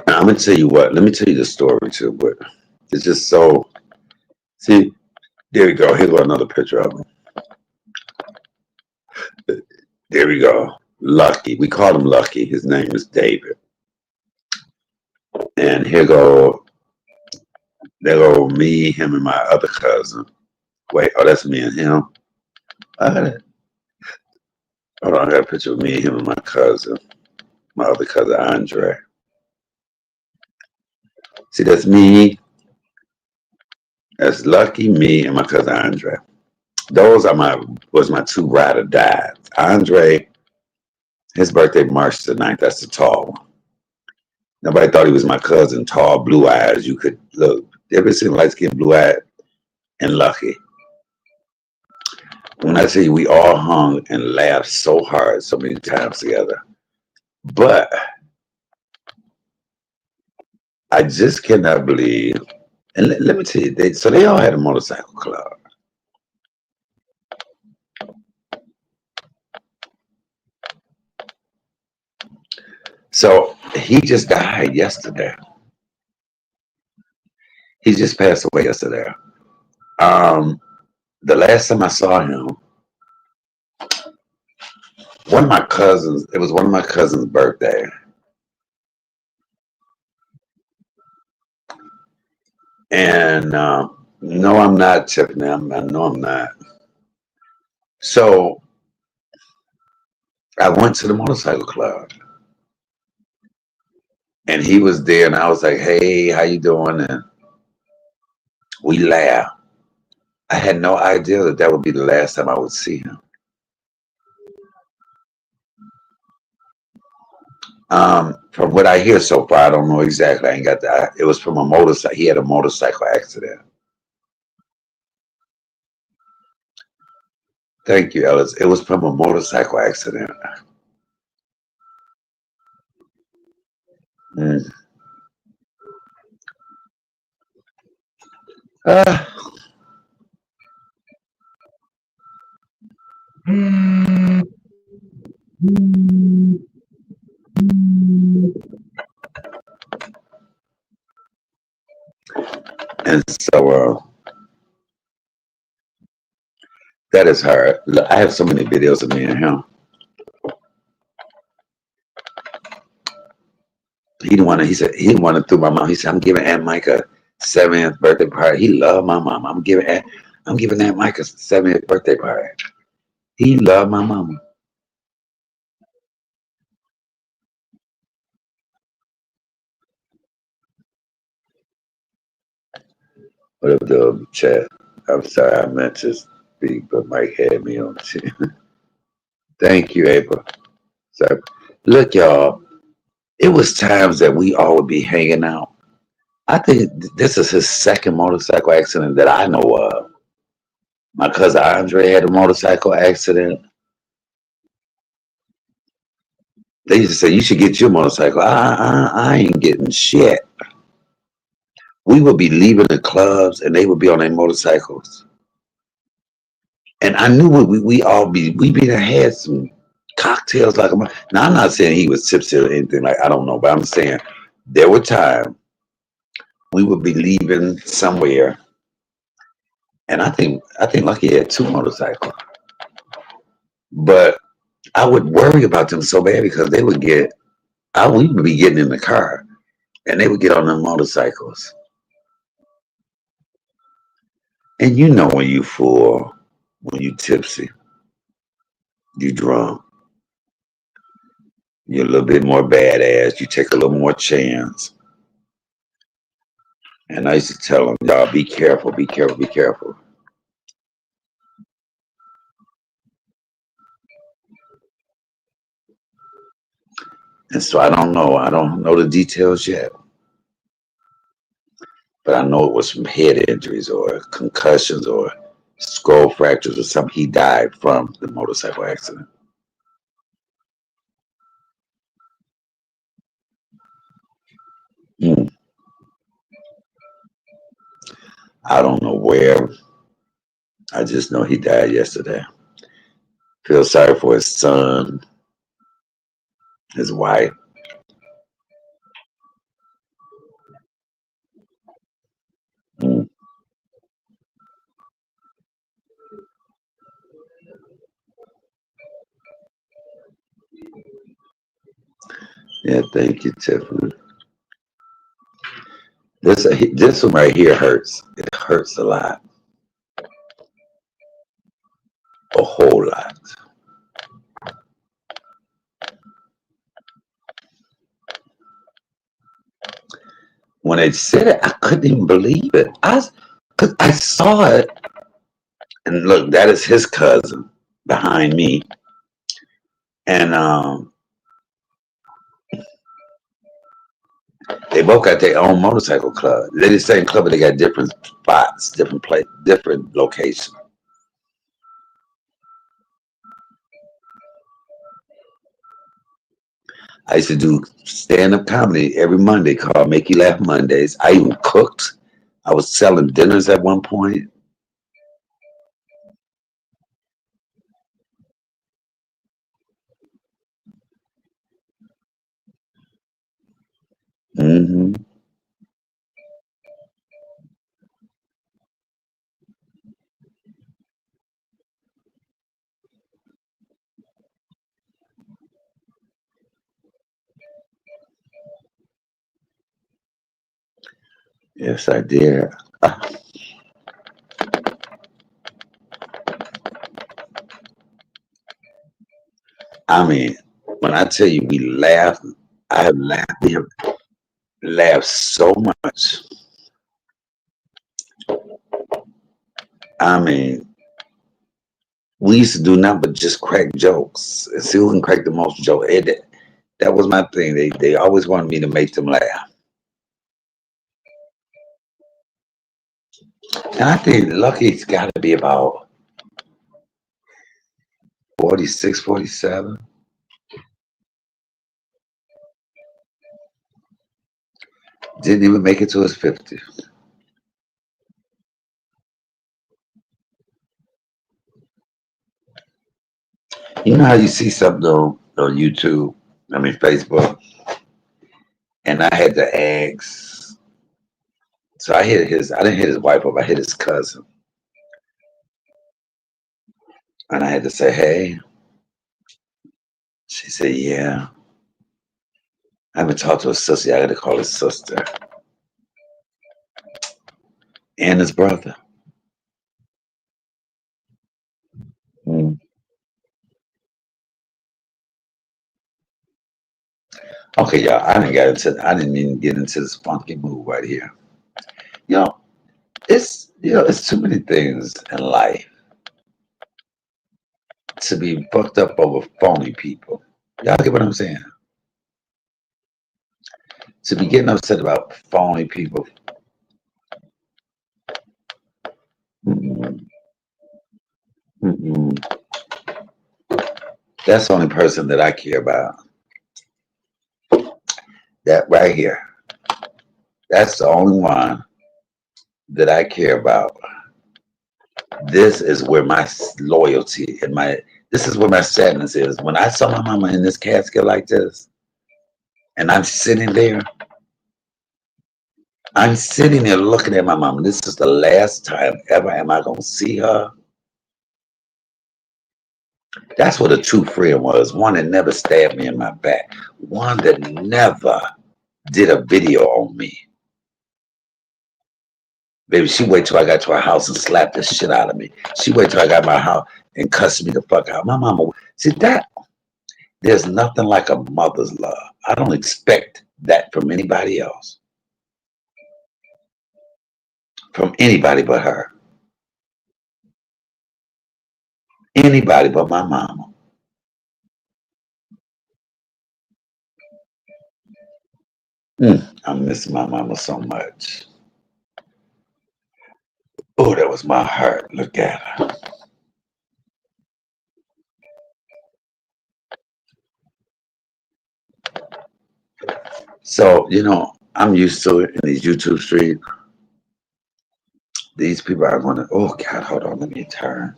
Speaker 1: Now, I'm gonna tell you what. Let me tell you the story too, but it's just so. See, there we go. Here go another picture of him. There we go. Lucky. We call him Lucky. His name is David. And here go. There go me, him, and my other cousin. Wait, oh, that's me and him. I got it. Hold on, I got a picture of me, him, and my cousin. My other cousin, Andre. See, that's me. That's Lucky, me, and my cousin Andre. Those are my two ride or dies. Andre, his birthday March the 9th. That's the tall one. Nobody thought he was my cousin, tall, blue eyes. You could look. Ever seen light skinned blue eyed and Lucky? When I tell you we all hung and laughed so hard so many times together. But I just cannot believe, and let me tell you, they all had a motorcycle club. So he just died yesterday. He just passed away yesterday. Um, the last time I saw him, it was one of my cousins' birthday. And no, I'm not Tiffany. I know I'm not. So I went to the motorcycle club, and he was there, and I was like, "Hey, how you doing?" And we laughed. I had no idea that that would be the last time I would see him. From what I hear so far, I don't know exactly. I ain't got that. It was from a motorcycle. He had a motorcycle accident. Thank you, Ellis. It was from a motorcycle accident. Mm. Ah. And so that is hard. Look, I have so many videos of me and him. He didn't want to. He said he didn't want to through my mom. He said, "I'm giving Aunt Micah 70th birthday party." He loved my mom. I'm giving Aunt Micah 70th birthday party. He loved my mama. What up, the chat? I'm sorry, I meant to speak, but Mike had me on the chat. Thank you, April. So, look, y'all. It was times that we all would be hanging out. I think this is his second motorcycle accident that I know of. My cousin Andre had a motorcycle accident. They used to say, "You should get your motorcycle." I ain't getting shit. We would be leaving the clubs and they would be on their motorcycles. And I knew we be there had some cocktails like now I'm not saying he was tipsy or anything like I don't know, but I'm saying there were times we would be leaving somewhere and I think Lucky had two motorcycles. But I would worry about them so bad because they would we would be getting in the car and they would get on their motorcycles. And you know when you full, when you tipsy, you drunk, you're a little bit more badass, you take a little more chance. And I used to tell them, y'all, be careful, be careful, be careful. And so I don't know. I don't know the details yet, but I know it was from head injuries or concussions or skull fractures or something. He died from the motorcycle accident. Mm. I don't know where. I just know he died yesterday. Feel sorry for his son, his wife. Mm. Yeah, thank you, Tiffany. This one right here hurts. It hurts a lot, a whole lot. When they said it, I couldn't even believe it. Cause I saw it, and look, that is his cousin behind me, and they both got their own motorcycle club. They're the same club, but they got different spots, different locations. I used to do stand-up comedy every Monday called Make You Laugh Mondays. I even cooked. I was selling dinners at one point. Hmm. Yes, I did. I mean, when I tell you we laughed, I have laughed. We have laughed so much. I mean, we used to do nothing but just crack jokes and see who can crack the most jokes. That was my thing. They always wanted me to make them laugh. And I think Lucky's got to be about 46, 47. Didn't even make it to his 50s. You know how you see something on YouTube, I mean Facebook, and I had to ask. So I didn't hit his wife up, I hit his cousin. And I had to say, hey. She said, yeah. I haven't talked to his sister. I got to call his sister and his brother. Mm. Okay, y'all. I didn't even get into this funky mood right here. You know, it's too many things in life to be fucked up over phony people. Y'all get what I'm saying? To be getting upset about phony people. Mm-mm, mm-mm. That's the only person that I care about. That right here. That's the only one that I care about. This is where my loyalty and this is where my sadness is. When I saw my mama in this casket like this, and I'm sitting there looking at my mama. This is the last time ever am I gonna see her. That's what a true friend was. One that never stabbed me in my back. One that never did a video on me. Baby, she wait till I got to her house and slapped the shit out of me. She wait till I got my house and cussed me the fuck out. My mama, see that there's nothing like a mother's love. I don't expect that from anybody else, from anybody but her, anybody but my mama. I miss my mama so much. Oh, that was my heart. Look at her. So, I'm used to it in these YouTube streets. These people are going to, oh, God, hold on. Let me turn.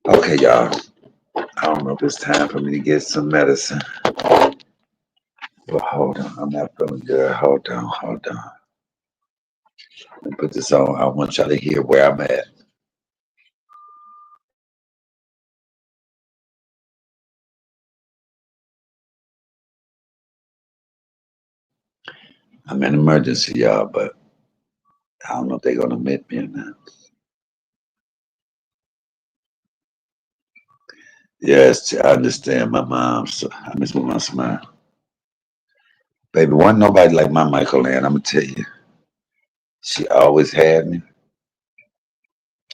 Speaker 1: Okay, y'all. I don't know if it's time for me to get some medicine. But hold on. I'm not feeling good. Hold on. Hold on. Let me put this on. I want y'all to hear where I'm at. I'm in emergency, y'all, but I don't know if they're going to admit me or not. Yes, I understand my mom. So I miss my mom smile. Baby, wasn't nobody like my Michael Ann, I'm going to tell you. She always had me.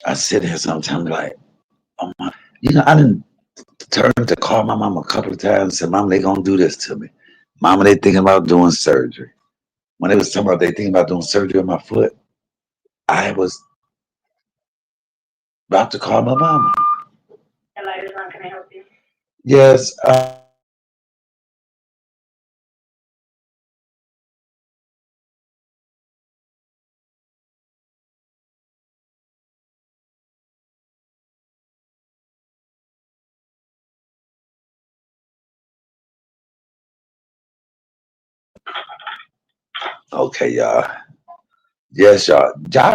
Speaker 1: I sit here sometimes like, oh my, I didn't turn to call my mom a couple of times and said, Mama, they going to do this to me. Mama, they thinking about doing surgery. When they was talking about they thinking about doing surgery on my foot, I was about to call my mama. Hello, can I help you? Yes. Okay, y'all. Yes, y'all.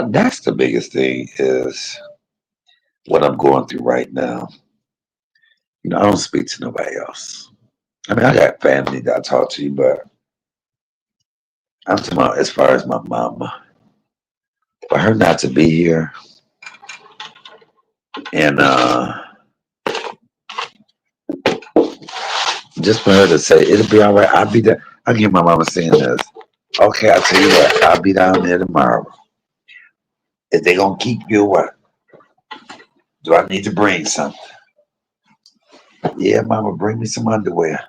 Speaker 1: That's the biggest thing is what I'm going through right now. I don't speak to nobody else. I mean, I got family that I talk to, but I'm talking about as far as my mama. For her not to be here and just for her to say it'll be all right, I'll be there. I can hear my mama saying this. Okay, I'll tell you what, I'll be down there tomorrow. If they gonna keep you what? Do I need to bring something? Yeah, mama, bring me some underwear.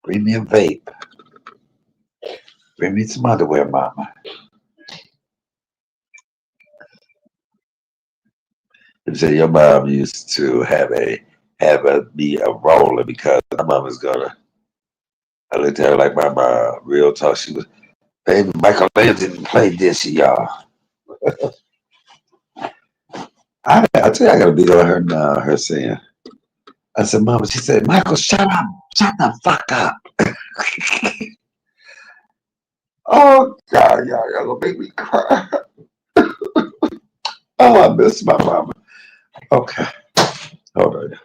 Speaker 1: Bring me a vape. Bring me some underwear, mama. And say your mom used to have a be a roller because my mama's gonna. I looked at her like my mom, real talk. She was, baby, Michael Land didn't play this, y'all. I tell you, I gotta beat on her now. Her saying, I said, Mama. She said, Michael, shut up, shut the fuck up. Oh God, y'all gonna make me cry. Oh, I miss my mama. Okay, hold on.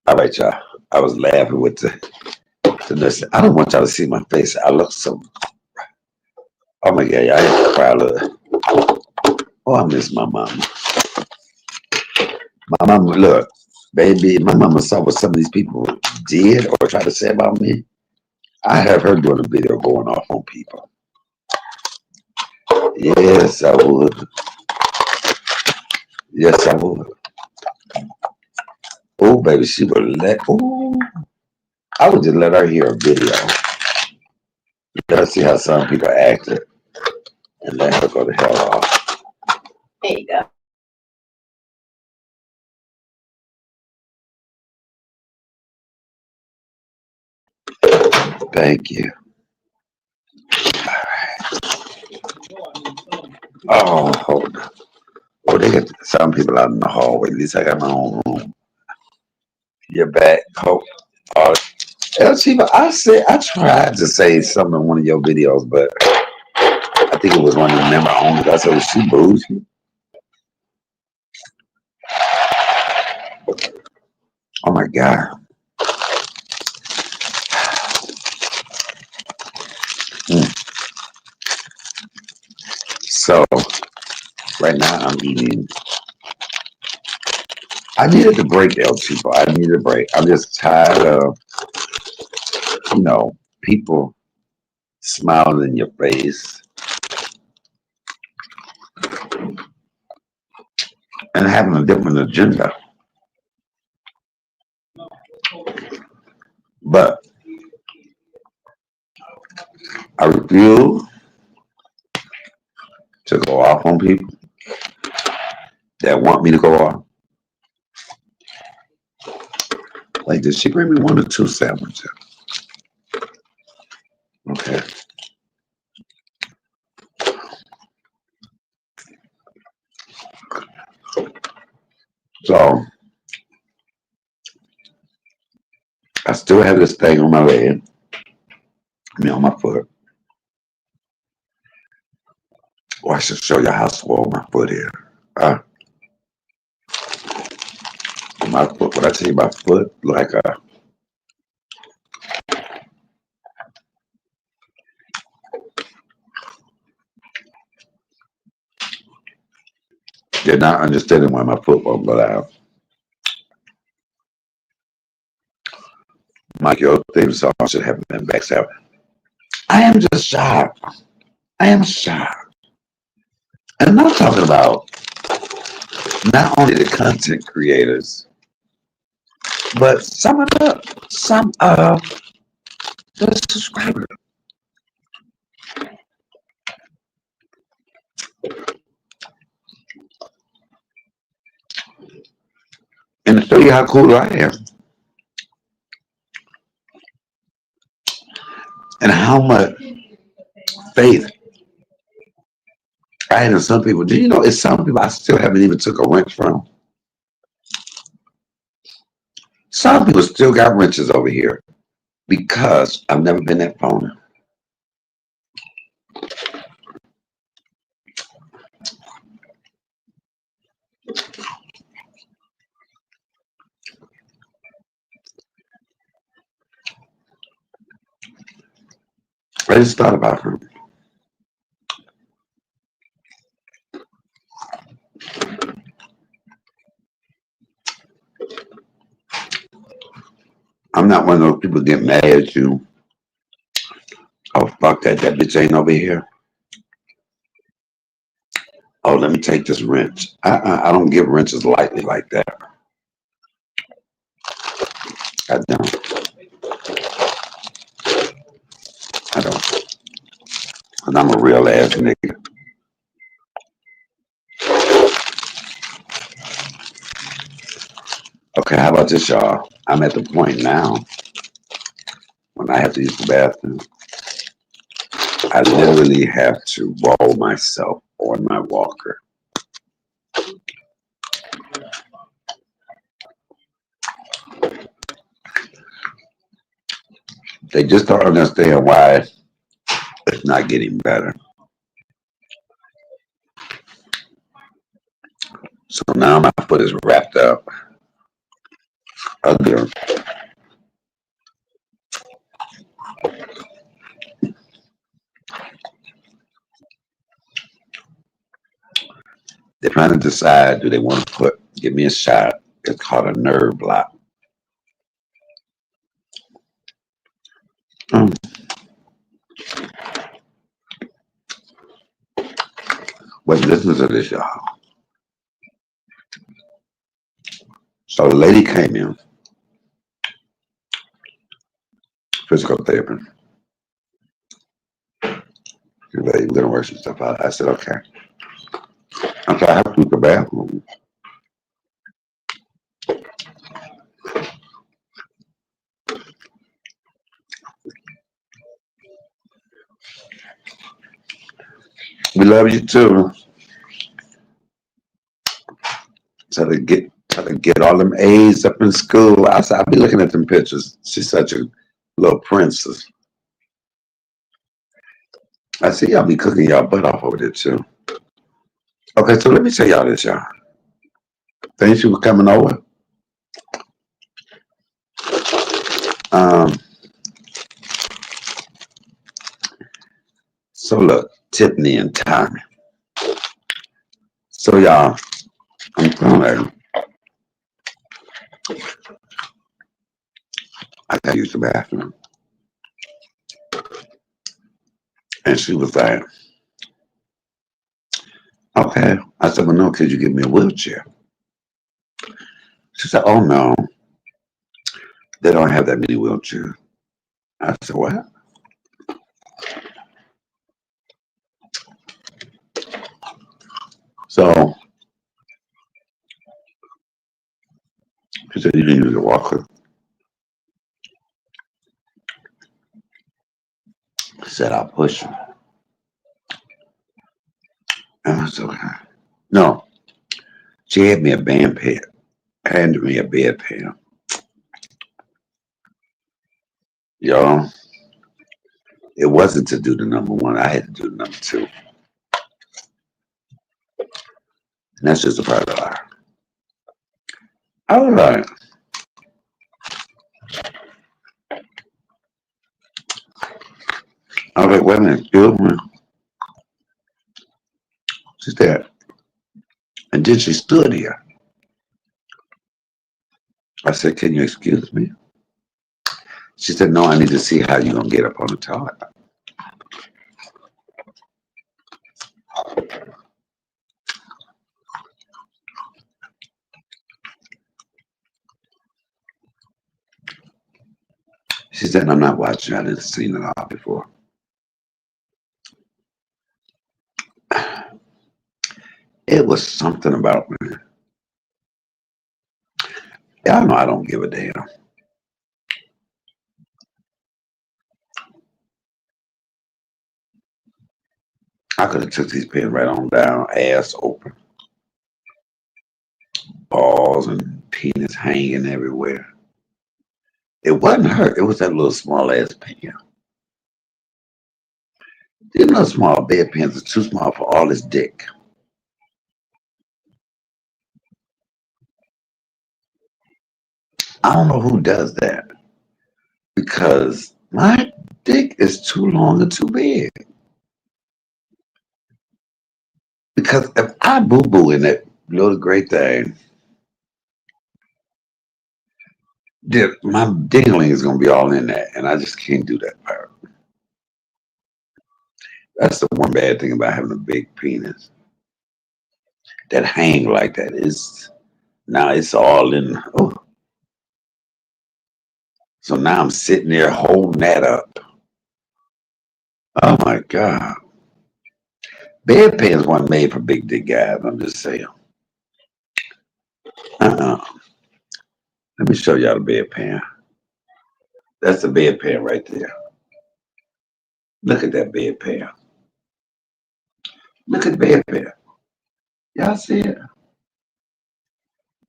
Speaker 1: All right, y'all. I was laughing with the nurse. I don't want y'all to see my face. I look so. Oh my God, y'all, I had to cry a little. Oh, I miss my mama. My mama, look, baby, my mama saw what some of these people did or tried to say about me. I have her doing a video going off on people. Yes, I would. Yes, I would. Oh, baby, she would let. Oh, I would just let her hear a video. Let her see how some people acted, and let her go to hell off. There you go. Thank you. Oh, hold on. Oh, they got some people out in the hallway. At least I got my own room. Your back, coat. El Chiba, I tried to say something in one of your videos, but I think it was one of the member only. I said, was she bougie? Oh my God. Mm. So right now I'm eating. I needed to break, El Chiba. I needed a break. I'm just tired of, people smiling in your face and having a different agenda. But I refuse to go off on people that want me to go off. Like, did she bring me one or two sandwiches? Okay. So I still have this thing on my leg, on my foot. Oh, I should show you how swole my foot is. Uh, my foot, what I tell you, my foot, like they're not understanding why my foot won't go down. Mike, your theme song should have been backside. I am just shocked. I am shocked. And I'm not talking about not only the content creators, but some of the subscribers. And to show you how cool I am and how much faith I had in some people. Do you know it's some people I still haven't even took a wrench from? Some people still got wrenches over here because I've never been that phony. I just thought about her. I'm not one of those people get mad at you. Oh, fuck that. That bitch ain't over here. Oh, let me take this wrench. I don't give wrenches lightly like that. I don't. I don't. And I'm a real ass nigga. Okay, how about this, y'all? I'm at the point now when I have to use the bathroom. I literally have to roll myself on my walker. They just don't understand why it's not getting better. So now my foot is wrapped up again. They're trying to decide, do they want to give me a shot? It's called a nerve block. Mm. But listen to this, y'all. So the lady came in, physical therapy. She's like, we're gonna work some stuff out. I said, okay. I said, I have to use the bathroom. We love you too. try to get all them A's up in school. I said, I'll be looking at them pictures. She's such a little princess. I see y'all be cooking y'all butt off over there too. Okay, so let me tell y'all this, y'all. Thanks you for coming over. Um, so look, Tiffany and Tommy. So y'all, I'm telling you, I gotta use the bathroom. And she was like, okay. I said, well, no, could you give me a wheelchair? She said, oh, no, they don't have that many wheelchairs. I said, what? So she said, you didn't use a walker. She said, I'll push you. And I said, okay. No, she had me a band pad, handed me a bedpan. Y'all, it wasn't to do the number one. I had to do the number two. And that's just a part of life. I was like, wait a minute, excuse me. She said, and then she stood here. I said, can you excuse me? She said, no, I need to see how you're going to get up on the toilet. She said, I'm not watching. I didn't see it all before. It was something about me. Y'all know I don't give a damn. I could have took these pins right on down, ass open, balls and penis hanging everywhere. It wasn't her. It was that little small ass pen. These little small bed pens are too small for all this dick. I don't know who does that because my dick is too long and too big. Because if I boo boo in that little gray thing, then my dingling is gonna be all in that, and I just can't do that part. That's the one bad thing about having a big penis. That hang like that is now it's all in. Oh, so now I'm sitting there holding that up. Oh my god, bedpans weren't made for big dick guys. I'm just saying. Uh-uh. Let me show y'all the bedpan. That's the bedpan right there. Look at that bedpan. Look at the bedpan. Y'all see it?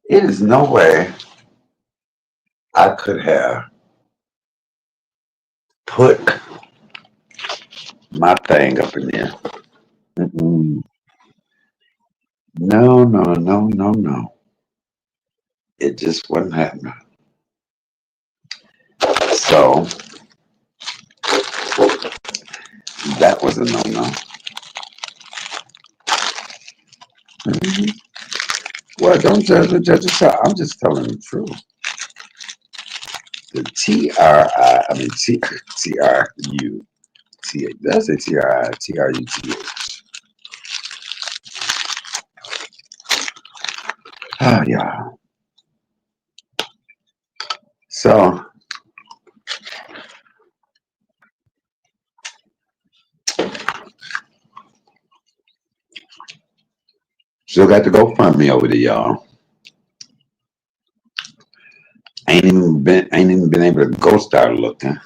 Speaker 1: It is no way I could have put my thing up in there. Mm-mm. No, no, no, no, no. It just wasn't happening. So that was a no-no. Mm-hmm. Well, don't judge me, judge yourself. I'm just telling the truth. The T-R-I, I mean T-R-U, T-H. Did I say T-R-I, T-R-U-T-H? Oh, yeah. So, still got to go fund me over there, y'all. Ain't even been able to go start looking.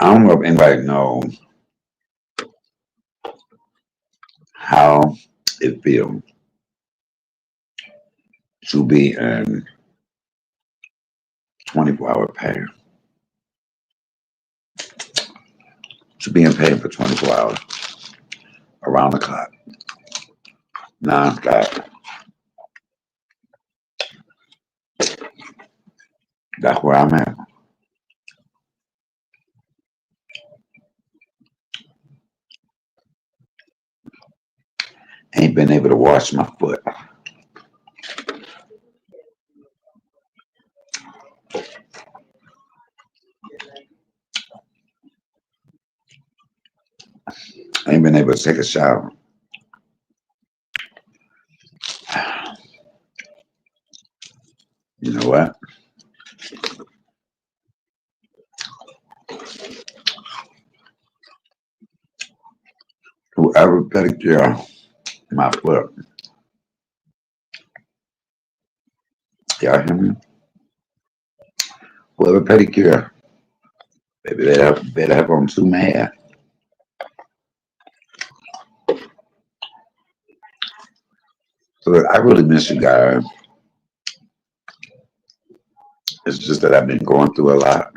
Speaker 1: I don't know if anybody knows. how it feels to be in 24-hour pain, to be in pain for 24 hours, around the clock, non-stop. That's where I'm at. Ain't been able to wash my foot. Ain't been able to take a shower. You know what? Whoever pedicure my foot, y'all hear me? Whoever pedicure, baby, better have on too mad. So I really miss you guys. It's just that I've been going through a lot.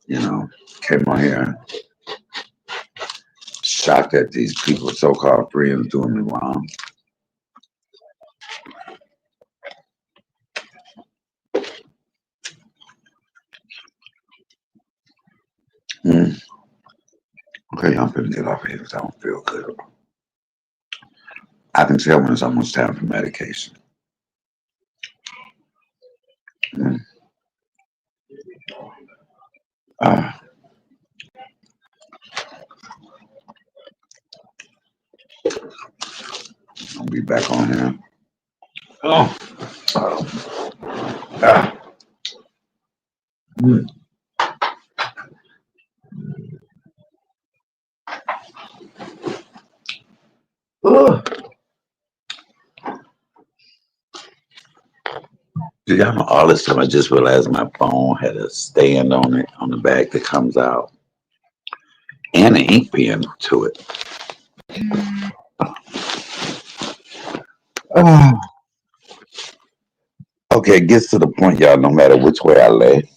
Speaker 1: You know, came on here shocked at these people, so-called friends, doing me wrong. Mm. Okay, I'm finna get off here because I don't feel good. I can tell when it's almost time for medication. Mm. Uh, I'll be back on here. Oh. Ah. Mm. Ugh. Do y'all know all this time I just realized my phone had a stand on it on the back that comes out and an ink pen to it. Ah. Okay, it gets to the point, y'all, no matter which way I lay,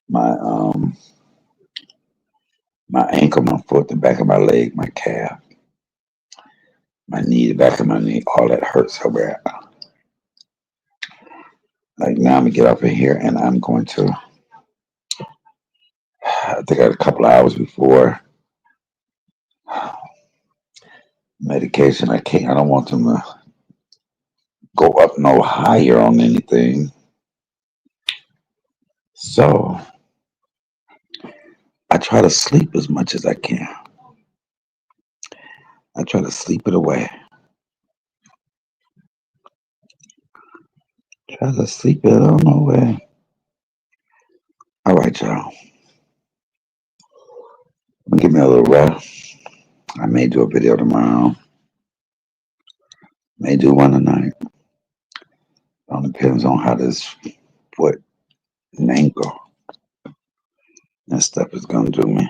Speaker 1: my my ankle, my foot, the back of my leg, my calf, my knee, the back of my knee, all that hurts so bad. Like now I'm gonna get up in here and I'm going to I think I had a couple of hours before medication. I don't want them to go up no higher on anything. So I try to sleep as much as I can. I try to sleep it away. Try to sleep it on away. All right, y'all. Give me a little rest. I may do a video tomorrow. May do one tonight. All depends on how this foot and ankle and stuff is gonna do me.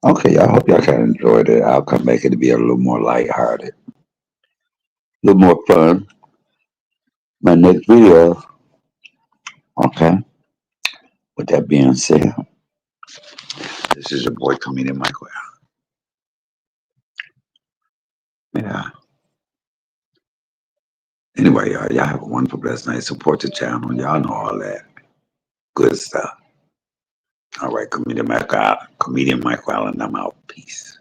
Speaker 1: Okay, y'all. Hope y'all kind of enjoyed it. I'll come back and be a little more lighthearted, a little more fun. My next video. Okay. With that being said, this is your boy comedian Michael. Yeah. Anyway, y'all have a wonderful, blessed night. Support the channel. Y'all know all that good stuff. All right, comedian Michael Allen. I'm out. Peace.